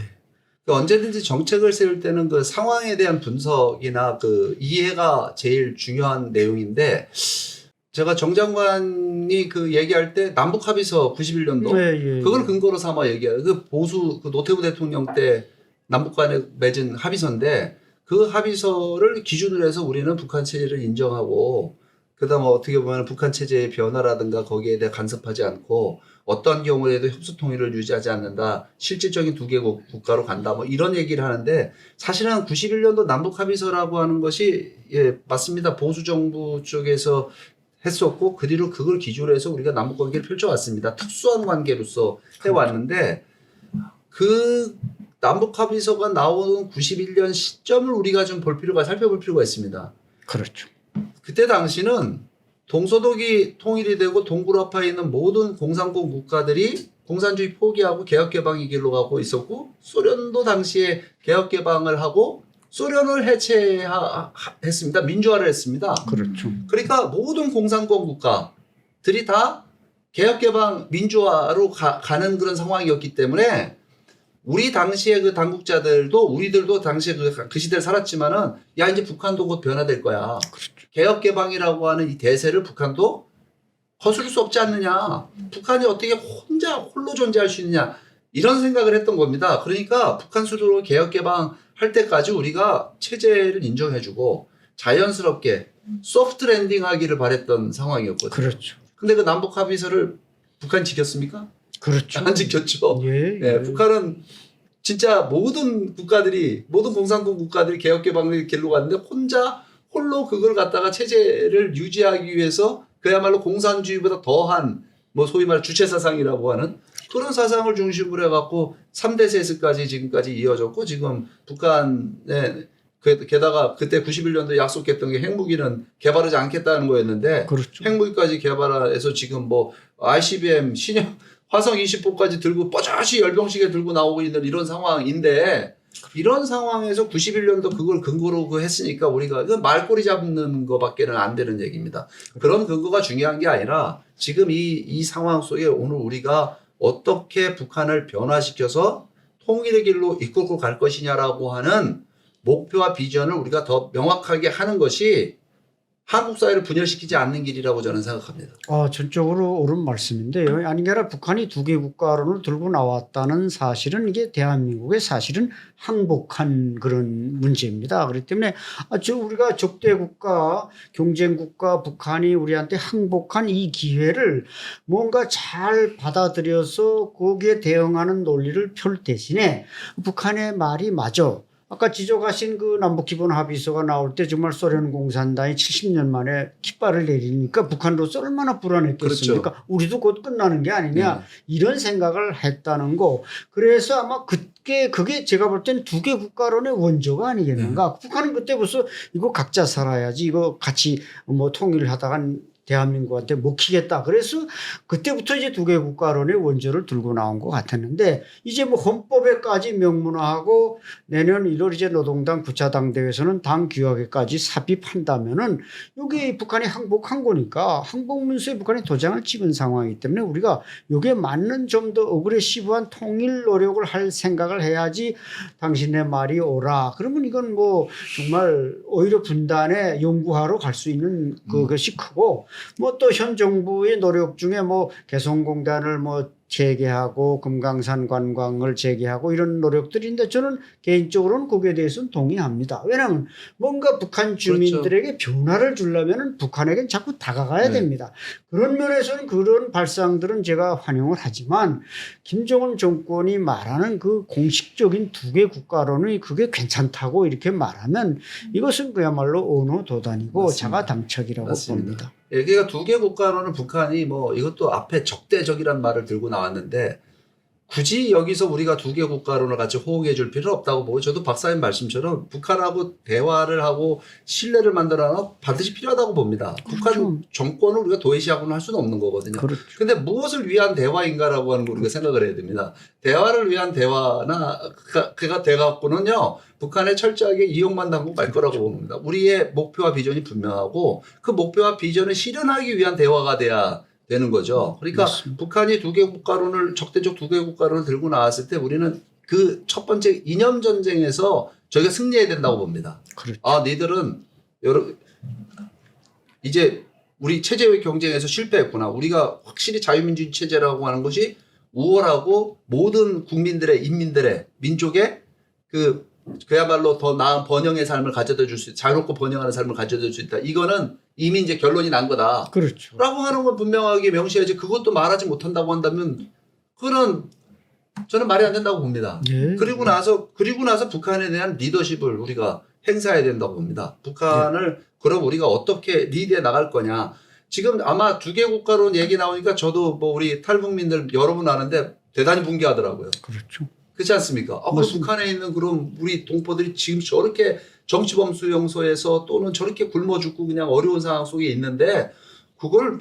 언제든지 정책을 세울 때는 그 상황에 대한 분석이나 그 이해가 제일 중요한 내용인데 제가 정 장관이 그 얘기할 때 남북 합의서 91년도 그걸 근거로 삼아 얘기해요. 그 보수 그 노태우 대통령 때 남북 간에 맺은 합의서인데 그 합의서를 기준으로 해서 우리는 북한 체제를 인정하고 그다음 어떻게 보면 북한 체제의 변화라든가 거기에 대해 간섭하지 않고 어떤 경우에도 협수 통일을 유지하지 않는다. 실질적인 두 개 국가로 간다. 뭐 이런 얘기를 하는데 사실은 91년도 남북 합의서라고 하는 것이 맞습니다. 보수 정부 쪽에서 했었고 그 뒤로 그걸 기조로 해서 우리가 남북 관계를 펼쳐왔습니다. 특수한 관계로서 해왔는데 그 남북 합의서가 나오는 91년 시점을 우리가 좀 살펴볼 필요가 있습니다. 그렇죠. 그때 당시는 동서독이 통일이 되고 동구라파에 있는 모든 공산권 국가들이 공산주의 포기하고 개혁개방의 길로 가고 있었고, 소련도 당시에 개혁개방을 하고 소련을 해체했습니다. 민주화를 했습니다. 그렇죠. 그러니까 모든 공산권 국가들이 다 개혁개방 민주화로 가는 그런 상황이었기 때문에 우리 당시에 그 당국자들도 우리들도 당시에 그 시대를 살았지만은 야 이제 북한도 곧 변화될 거야. 그렇죠. 개혁개방이라고 하는 이 대세를 북한도 거스를 수 없지 않느냐. 북한이 어떻게 홀로 존재할 수 있느냐. 이런 생각을 했던 겁니다. 그러니까 북한 수도로 개혁개방 할 때까지 우리가 체제를 인정해주고 자연스럽게 소프트 랜딩 하기를 바랬던 상황이었거든요. 그렇죠. 근데 그 남북 합의서를 북한 지켰습니까? 그렇죠. 안 지켰죠. 예, 예, 북한은 진짜 모든 공산권 국가들이 개혁개방의 길로 갔는데 홀로 그걸 갖다가 체제를 유지하기 위해서 그야말로 공산주의보다 더한 뭐 소위 말해 주체사상이라고 하는 그런 사상을 중심으로 해갖고 3대 세습까지 지금까지 이어졌고, 지금 북한에 게다가 그때 91년도에 약속했던 게 핵무기는 개발하지 않겠다는 거였는데, 그렇죠. 핵무기까지 개발해서 지금 뭐 ICBM 신형 화성 20호까지 들고 뽀자시 열병식에 들고 나오고 있는 이런 상황인데, 이런 상황에서 91년도 그걸 근거로 했으니까 우리가 이건 말꼬리 잡는 거밖에는 안 되는 얘기입니다. 그런 근거가 중요한 게 아니라 지금 이 상황 속에 오늘 우리가 어떻게 북한을 변화시켜서 통일의 길로 이끌고 갈 것이냐라고 하는 목표와 비전을 우리가 더 명확하게 하는 것이 한국 사회를 분열시키지 않는 길이라고 저는 생각합니다. 전적으로 옳은 말씀인데요. 아니 게 아니라 북한이 두 개 국가론을 들고 나왔다는 사실은 이게 대한민국의 사실은 항복한 그런 문제입니다. 그렇기 때문에 우리가 적대 국가, 경쟁 국가 북한이 우리한테 항복한 이 기회를 뭔가 잘 받아들여서 거기에 대응하는 논리를 펼 대신에 북한의 말이 맞아. 아까 지적하신 그 남북기본합의서가 나올 때 정말 소련 공산당이 70년 만에 깃발을 내리니까 북한으로서 얼마나 불안했겠습니까? 그렇죠. 우리도 곧 끝나는 게 아니냐 이런 생각을 했다는 거. 그래서 아마 그게 제가 볼 때는 두 개 국가론의 원조가 아니겠는가. 북한은 그때 벌써 이거 각자 살아야지 이거 같이 뭐 통일을 하다간 대한민국한테 먹히겠다. 그래서 그때부터 이제 두 개 국가론의 원조를 들고 나온 것 같았는데, 이제 뭐 헌법에까지 명문화하고 내년 1월 이제 노동당 9차 당대회에서는 당 규약에까지 삽입한다면은 여기 북한이 항복한 거니까 항복문서에 북한이 도장을 찍은 상황이기 때문에 우리가 여기에 맞는 좀 더 어그레시브한 통일 노력을 할 생각을 해야지 당신의 말이 옳아. 그러면 이건 뭐 정말 오히려 분단의 연구하러 갈 수 있는 그것이 크고, 뭐 또 현 정부의 노력 중에 뭐 개성공단을 뭐 재개하고 금강산 관광을 재개하고 이런 노력들인데 저는 개인적으로는 거기에 대해서는 동의합니다. 왜냐하면 뭔가 북한 주민들에게 변화를 주려면 북한에겐 자꾸 다가가야 됩니다. 그런 면에서는 그런 발상들은 제가 환영을 하지만 김정은 정권이 말하는 그 공식적인 두 개 국가론이 그게 괜찮다고 이렇게 말하면 이것은 그야말로 언어도단이고 맞습니다. 자가당착이라고 맞습니다. 봅니다. 예, 그러니까 두 개 국가로는 북한이 뭐 이것도 앞에 적대적이란 말을 들고 나왔는데 굳이 여기서 우리가 두 개 국가론을 같이 호응해 줄 필요는 없다고 보고, 저도 박사님 말씀처럼 북한하고 대화를 하고 신뢰를 만들어서 반드시 필요하다고 봅니다. 그렇죠. 북한 정권을 우리가 도외시하고는 할 수는 없는 거거든요. 그렇죠. 근데 무엇을 위한 대화인가라고 하는 걸 우리가 생각을 해야 됩니다. 대화를 위한 대화나 그가 돼갖고는요, 북한에 철저하게 이용만 당고 말 거라고 봅니다. 우리의 목표와 비전이 분명하고 그 목표와 비전을 실현하기 위한 대화가 돼야 되는 거죠. 그러니까 맞습니다. 북한이 두 개 국가론을, 적대적 두 개 국가론을 들고 나왔을 때 우리는 그 첫 번째 이념 전쟁에서 저희가 승리해야 된다고 봅니다. 그렇죠. 너희들은 이제 우리 체제의 경쟁에서 실패했구나. 우리가 확실히 자유민주주의 체제라고 하는 것이 우월하고 모든 국민들의, 인민들의, 민족의 그야말로 더 나은 번영의 삶을 가져다 줄 수 있다. 자유롭고 번영하는 삶을 가져다 줄 수 있다. 이거는 이미 이제 결론이 난 거다. 그렇죠. 라고 하는 건 분명하게 명시해야지. 그것도 말하지 못한다고 한다면 그거는 저는 말이 안 된다고 봅니다. 예. 그리고 나서 북한에 대한 리더십을 우리가 행사해야 된다고 봅니다. 북한을 그럼 우리가 어떻게 리드해 나갈 거냐. 지금 아마 두 개 국가론 얘기 나오니까 저도 뭐 우리 탈북민들 여러분 아는데 대단히 붕괴하더라고요. 그렇죠. 그렇지 않습니까? 아, 그 맞습니다. 북한에 있는 그럼 우리 동포들이 지금 저렇게 정치범수용소에서 또는 저렇게 굶어 죽고 그냥 어려운 상황 속에 있는데 그걸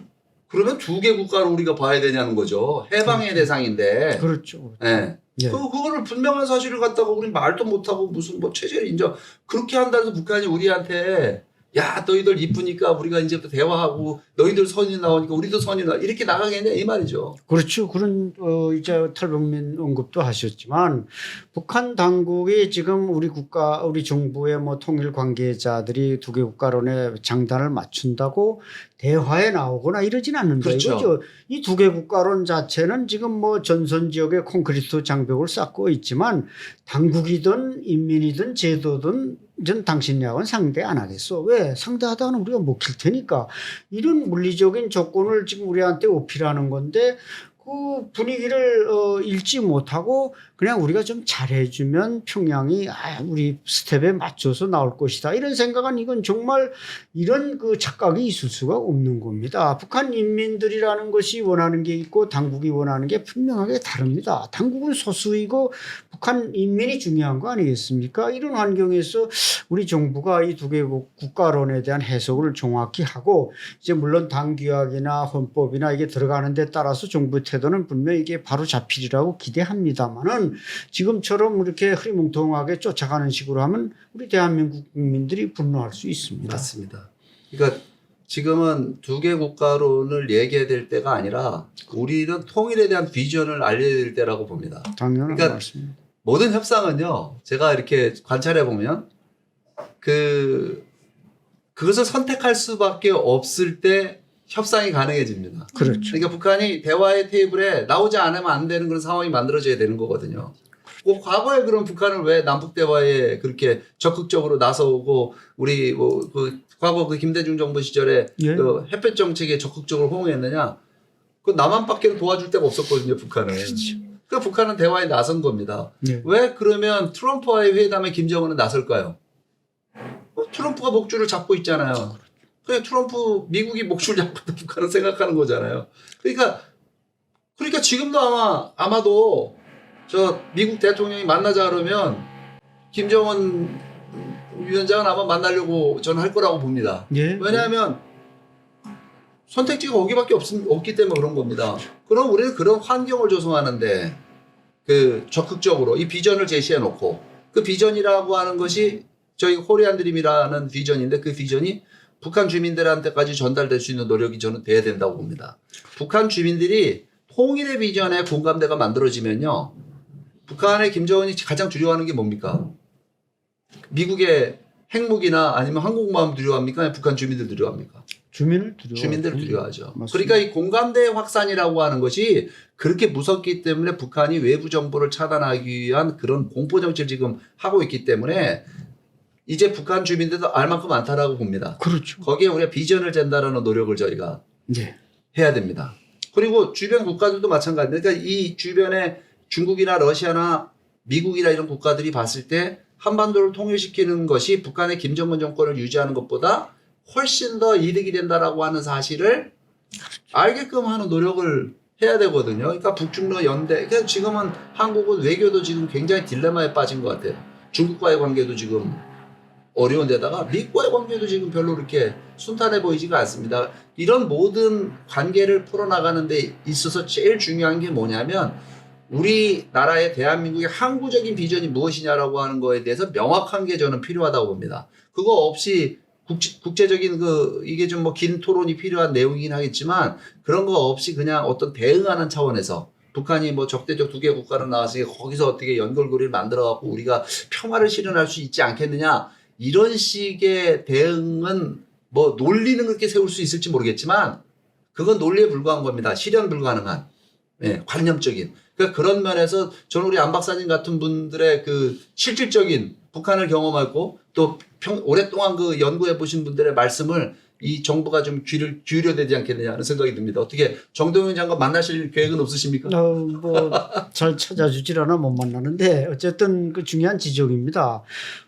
그러면 두 개 국가로 우리가 봐야 되냐는 거죠. 해방의 대상인데. 그렇죠. 예. 예. 그거를 분명한 사실을 갖다가 우리 말도 못하고 무슨 뭐 체제를 인정 그렇게 한다 해서 북한이 우리한테 야 너희들 이쁘니까 우리가 이제부터 대화하고 너희들 선이 나오니까 우리도 선이 나 이렇게 나가겠냐 이 말이죠. 그렇죠. 그런 이제 탈북민 언급도 하셨지만 북한 당국이 지금 우리 국가 우리 정부의 뭐 통일 관계자들이 두 개 국가론에 장단을 맞춘다고 대화에 나오거나 이러진 않는다. 그렇죠. 이거죠. 이 두 개 국가론 자체는 지금 뭐 전선 지역에 콘크리트 장벽을 쌓고 있지만 당국이든 인민이든 제도든 전 당신하고는 상대 안 하겠어. 왜? 상대하다가는 우리가 먹힐 테니까. 이런 물리적인 조건을 지금 우리한테 어필하는 건데 그 분위기를 읽지 못하고 그냥 우리가 좀 잘해주면 평양이 우리 스텝에 맞춰서 나올 것이다. 이런 생각은 이건 정말 이런 그 착각이 있을 수가 없는 겁니다. 북한 인민들이라는 것이 원하는 게 있고 당국이 원하는 게 분명하게 다릅니다. 당국은 소수이고 북한 인민이 중요한 거 아니겠습니까? 이런 환경에서 우리 정부가 이 두 개 국가론에 대한 해석을 정확히 하고 이제 물론 당규약이나 헌법이나 이게 들어가는 데 따라서 정부 태도는 분명히 이게 바로 잡히리라고 기대합니다만은 지금처럼 이렇게 흐리멍텅하게 쫓아가는 식으로 하면 우리 대한민국 국민들이 분노할 수 있습니다. 맞습니다. 그러니까 지금은 두 개 국가론을 얘기해야 될 때가 아니라 우리는 통일에 대한 비전을 알려야 될 때라고 봅니다. 당연한 그러니까 말씀입니다. 모든 협상은요. 제가 이렇게 관찰해 보면 그것을 선택할 수밖에 없을 때 협상이 가능해집니다. 그렇죠. 그러니까 북한이 대화의 테이블에 나오지 않으면 안 되는 그런 상황이 만들어져야 되는 거거든요. 과거에 그럼 북한은 왜 남북 대화에 그렇게 적극적으로 나서고 우리 과거 그 김대중 정부 시절에 예. 그 햇볕 정책에 적극적으로 호응했느냐? 그 남한밖에 도와줄 데가 없었거든요, 북한은. 그 북한은 대화에 나선 겁니다. 예. 왜 그러면 트럼프와의 회담에 김정은은 나설까요? 트럼프가 목줄을 잡고 있잖아요. 그냥 트럼프 미국이 목줄 잡고 북한은 생각하는 거잖아요. 그러니까 지금도 아마도 저 미국 대통령이 만나자 그러면 김정은 위원장은 아마 만나려고 저는 할 거라고 봅니다. 예. 왜냐하면 선택지가 거기밖에 없기 때문에 그런 겁니다. 그럼 우리는 그런 환경을 조성하는데 적극적으로 이 비전을 제시해 놓고 그 비전이라고 하는 것이 저희 코리안 드림이라는 비전인데 그 비전이 북한 주민들한테까지 전달될 수 있는 노력이 저는 돼야 된다고 봅니다. 북한 주민들이 통일의 비전에 공감대가 만들어지면요. 북한의 김정은이 가장 두려워하는 게 뭡니까? 미국의 핵무기나 아니면 항공모함 두려워합니까? 아니면 북한 주민들 두려워합니까? 주민들을 두려워하죠. 맞습니다. 그러니까 이 공감대의 확산이라고 하는 것이 그렇게 무섭기 때문에 북한이 외부 정보를 차단하기 위한 그런 공포 정치를 지금 하고 있기 때문에 이제 북한 주민들도 알 만큼 많다라고 봅니다. 그렇죠. 거기에 우리가 비전을 잰다라는 노력을 저희가 예. 해야 됩니다. 그리고 주변 국가들도 마찬가지입니다. 그러니까 이 주변에 중국이나 러시아나 미국이나 이런 국가들이 봤을 때 한반도를 통일시키는 것이 북한의 김정은 정권을 유지하는 것보다 훨씬 더 이득이 된다라고 하는 사실을 알게끔 하는 노력을 해야 되거든요. 그러니까 북중러 연대. 그러니까 지금은 한국은 외교도 지금 굉장히 딜레마에 빠진 것 같아요. 중국과의 관계도 지금 어려운 데다가 미국과의 관계도 지금 별로 그렇게 순탄해 보이지가 않습니다. 이런 모든 관계를 풀어나가는 데 있어서 제일 중요한 게 뭐냐면 우리나라의 대한민국의 항구적인 비전이 무엇이냐라고 하는 거에 대해서 명확한 게 저는 필요하다고 봅니다. 그거 없이 국제적인 이게 좀 뭐 긴 토론이 필요한 내용이긴 하겠지만 그런 거 없이 그냥 어떤 대응하는 차원에서 북한이 뭐 적대적 두 개 국가를 나와서 거기서 어떻게 연결고리를 만들어 갖고 우리가 평화를 실현할 수 있지 않겠느냐 이런 식의 대응은 뭐 논리는 그렇게 세울 수 있을지 모르겠지만 그건 논리에 불과한 겁니다. 실현 불가능한 관념적인 그런 면에서 저는 우리 안 박사님 같은 분들의 그 실질적인 북한을 경험하고 또 오랫동안 그 연구해 보신 분들의 말씀을 이 정부가 좀 귀를 기울여야 되지 않겠느냐 하는 생각이 듭니다. 어떻게 정동영 장관 만나실 계획은 없으십니까? 잘 찾아주질 않아 못 만나는데 어쨌든 그 중요한 지적입니다.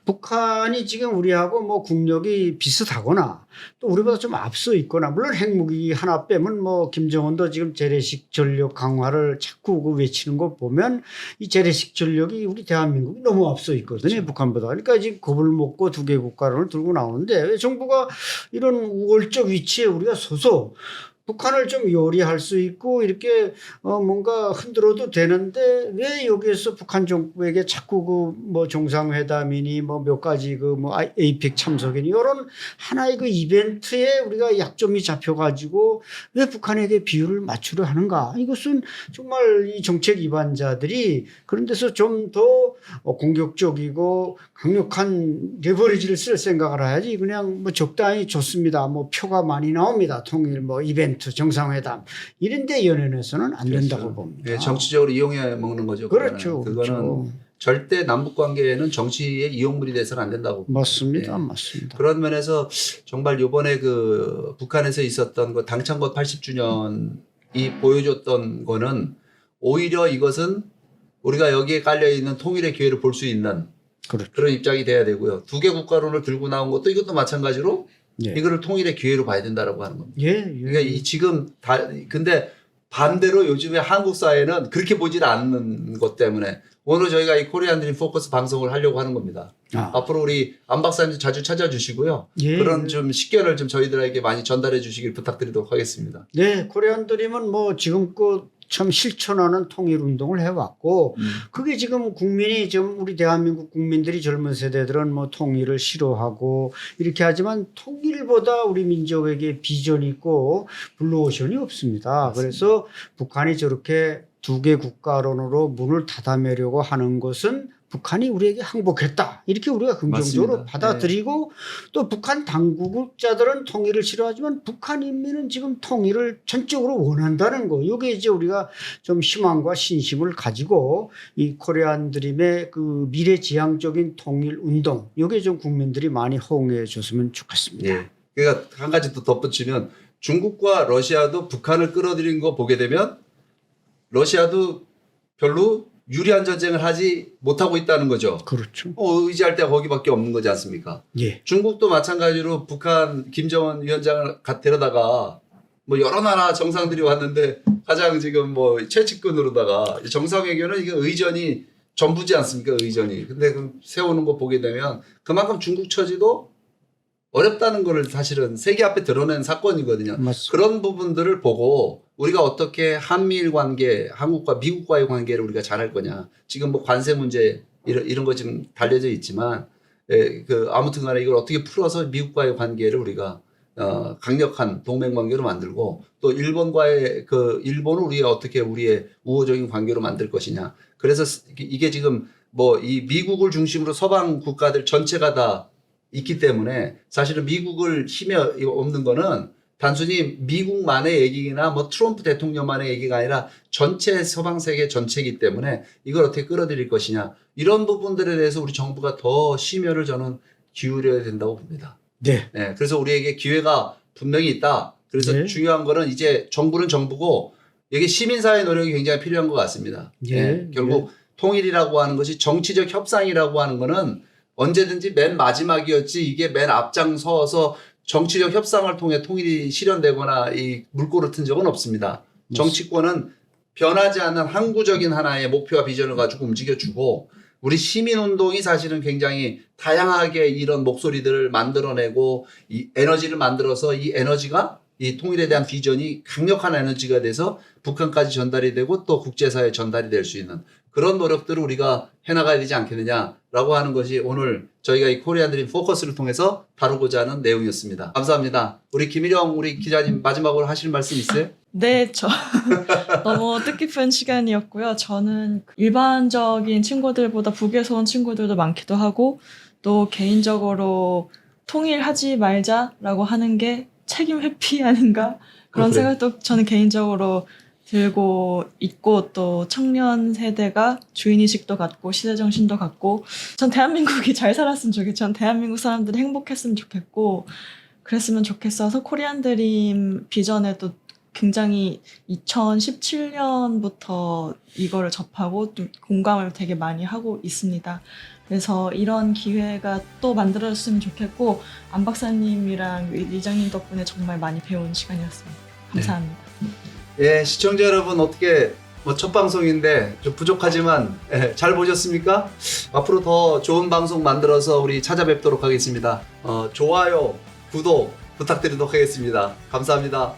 북한이 지금 우리하고 뭐 국력이 비슷하거나 또 우리보다 좀 앞서 있거나 물론 핵무기 하나 빼면 뭐 김정은도 지금 재래식 전력 강화를 자꾸 그 외치는 거 보면 이 재래식 전력이 우리 대한민국이 너무 앞서 있거든요. 그렇죠. 북한보다. 그러니까 지금 겁을 먹고 두 개 국가론을 들고 나오는데 왜 정부가 이런 우월적 위치에 우리가 서서 북한을 좀 요리할 수 있고 이렇게 뭔가 흔들어도 되는데 왜 여기에서 북한 정부에게 자꾸 그 뭐 정상회담이니 뭐 몇 가지 그 뭐 에이펙 참석이니 이런 하나의 그 이벤트에 우리가 약점이 잡혀가지고 왜 북한에게 비율을 맞추려 하는가? 이것은 정말 이 정책 위반자들이 그런 데서 좀 더 공격적이고 강력한 레버리지를 쓸 생각을 해야지 그냥 뭐 적당히 좋습니다. 뭐 표가 많이 나옵니다. 통일 뭐 이벤트 정상회담 이런데 연연해서는 안 된다고 그렇죠. 봅니다. 네, 정치적으로 이용해 먹는 거죠. 그렇죠. 그거는 그렇죠. 절대 남북 관계에는 정치의 이용물이 돼서는 안 된다고 봅니다. 맞습니다. 네. 맞습니다. 그런 면에서 정말 이번에 그 북한에서 있었던 그 당창건 80주년이 보여줬던 거는 오히려 이것은 우리가 여기에 깔려 있는 통일의 기회를 볼 수 있는 그렇죠. 그런 입장이 돼야 되고요. 두 개 국가론을 들고 나온 것도 이것도 마찬가지로 예. 이거를 통일의 기회로 봐야 된다라고 하는 겁니다. 예. 그러니까 이 지금 근데 반대로 요즘에 한국 사회는 그렇게 보질 않는 것 때문에 오늘 저희가 이 코리안 드림 포커스 방송을 하려고 하는 겁니다. 앞으로 우리 안 박사님 자주 찾아주시고요. 예. 그런 좀 식견을 좀 저희들에게 많이 전달해 주시길 부탁드리도록 하겠습니다. 네, 코리안 드림은 뭐 지금껏 참 실천하는 통일 운동을 해왔고 그게 지금 국민이 좀 우리 대한민국 국민들이 젊은 세대들은 뭐 통일을 싫어하고 이렇게 하지만 통일보다 우리 민족에게 비전이 있고 블루오션이 없습니다. 맞습니다. 그래서 북한이 저렇게 두 개 국가론으로 문을 닫아매려고 하는 것은 북한이 우리에게 항복했다. 이렇게 우리가 긍정적으로 맞습니다. 받아들이고 또 북한 당국자들은 통일을 싫어하지만 북한 인민은 지금 통일을 전적으로 원한다는 거. 이게 이제 우리가 좀 희망과 신심을 가지고 이 코리안 드림의 그 미래지향적인 통일 운동. 이게 좀 국민들이 많이 호응해 줬으면 좋겠습니다. 예. 그러니까 한 가지 또 덧붙이면 중국과 러시아도 북한을 끌어들인 거 보게 되면 러시아도 별로 유리한 전쟁을 하지 못하고 있다는 거죠. 그렇죠. 의지할 데가 거기밖에 없는 거지 않습니까? 예. 중국도 마찬가지로 북한 김정은 위원장을 데려다가 뭐 여러 나라 정상들이 왔는데 가장 지금 뭐 최측근으로다가 정상회견은 이게 의전이 전부지 않습니까? 의전이. 근데 그 세우는 거 보게 되면 그만큼 중국 처지도 어렵다는 거를 사실은 세계 앞에 드러낸 사건이거든요. 맞습니다. 그런 부분들을 보고 우리가 어떻게 한미일 관계, 한국과 미국과의 관계를 우리가 잘할 거냐. 지금 뭐 관세 문제 이런 거 지금 달려져 있지만 아무튼 간에 이걸 어떻게 풀어서 미국과의 관계를 우리가 강력한 동맹 관계로 만들고 또 일본과의 일본을 우리가 어떻게 우리의 우호적인 관계로 만들 것이냐. 그래서 이게 지금 뭐 이 미국을 중심으로 서방 국가들 전체가 다 있기 때문에 사실은 미국을 힘이 없는 거는 단순히 미국만의 얘기나 뭐 트럼프 대통령만의 얘기가 아니라 전체 서방 세계 전체이기 때문에 이걸 어떻게 끌어들일 것이냐. 이런 부분들에 대해서 우리 정부가 더 심혈을 저는 기울여야 된다고 봅니다. 네. 네, 그래서 우리에게 기회가 분명히 있다. 그래서 네. 중요한 거는 이제 정부는 정부고 이게 시민사회 노력이 굉장히 필요한 것 같습니다. 예. 결국 통일이라고 하는 것이 정치적 협상이라고 하는 거는 언제든지 맨 마지막이었지 이게 맨 앞장서서 정치적 협상을 통해 통일이 실현되거나 이 물꼬를 튼 적은 없습니다. 정치권은 변하지 않는 항구적인 하나의 목표와 비전을 가지고 움직여주고 우리 시민운동이 사실은 굉장히 다양하게 이런 목소리들을 만들어내고 이 에너지를 만들어서 이 에너지가 이 통일에 대한 비전이 강력한 에너지가 돼서 북한까지 전달이 되고 또 국제사회에 전달이 될 수 있는 그런 노력들을 우리가 해나가야 되지 않겠느냐라고 하는 것이 오늘 저희가 이 코리안 드림 포커스를 통해서 다루고자 하는 내용이었습니다. 감사합니다. 우리 김일영 우리 기자님 마지막으로 하실 말씀 있어요? 네, 너무 뜻깊은 시간이었고요. 저는 일반적인 친구들보다 북에서 온 친구들도 많기도 하고 또 개인적으로 통일하지 말자라고 하는 게 책임 회피 아닌가 그런 그래. 생각도 저는 개인적으로 들고 있고 또 청년 세대가 주인의식도 갖고 시대정신도 갖고 전 대한민국이 잘 살았으면 좋겠고 전 대한민국 사람들이 행복했으면 좋겠고 그랬으면 좋겠어서 코리안 드림 비전에도 굉장히 2017년부터 이거를 접하고 좀 공감을 되게 많이 하고 있습니다. 그래서 이런 기회가 또 만들어졌으면 좋겠고 안 박사님이랑 이장님 덕분에 정말 많이 배운 시간이었습니다. 감사합니다. 예, 시청자 여러분 어떻게 뭐 첫 방송인데 좀 부족하지만 잘 보셨습니까? 앞으로 더 좋은 방송 만들어서 우리 찾아뵙도록 하겠습니다. 좋아요, 구독 부탁드리도록 하겠습니다. 감사합니다.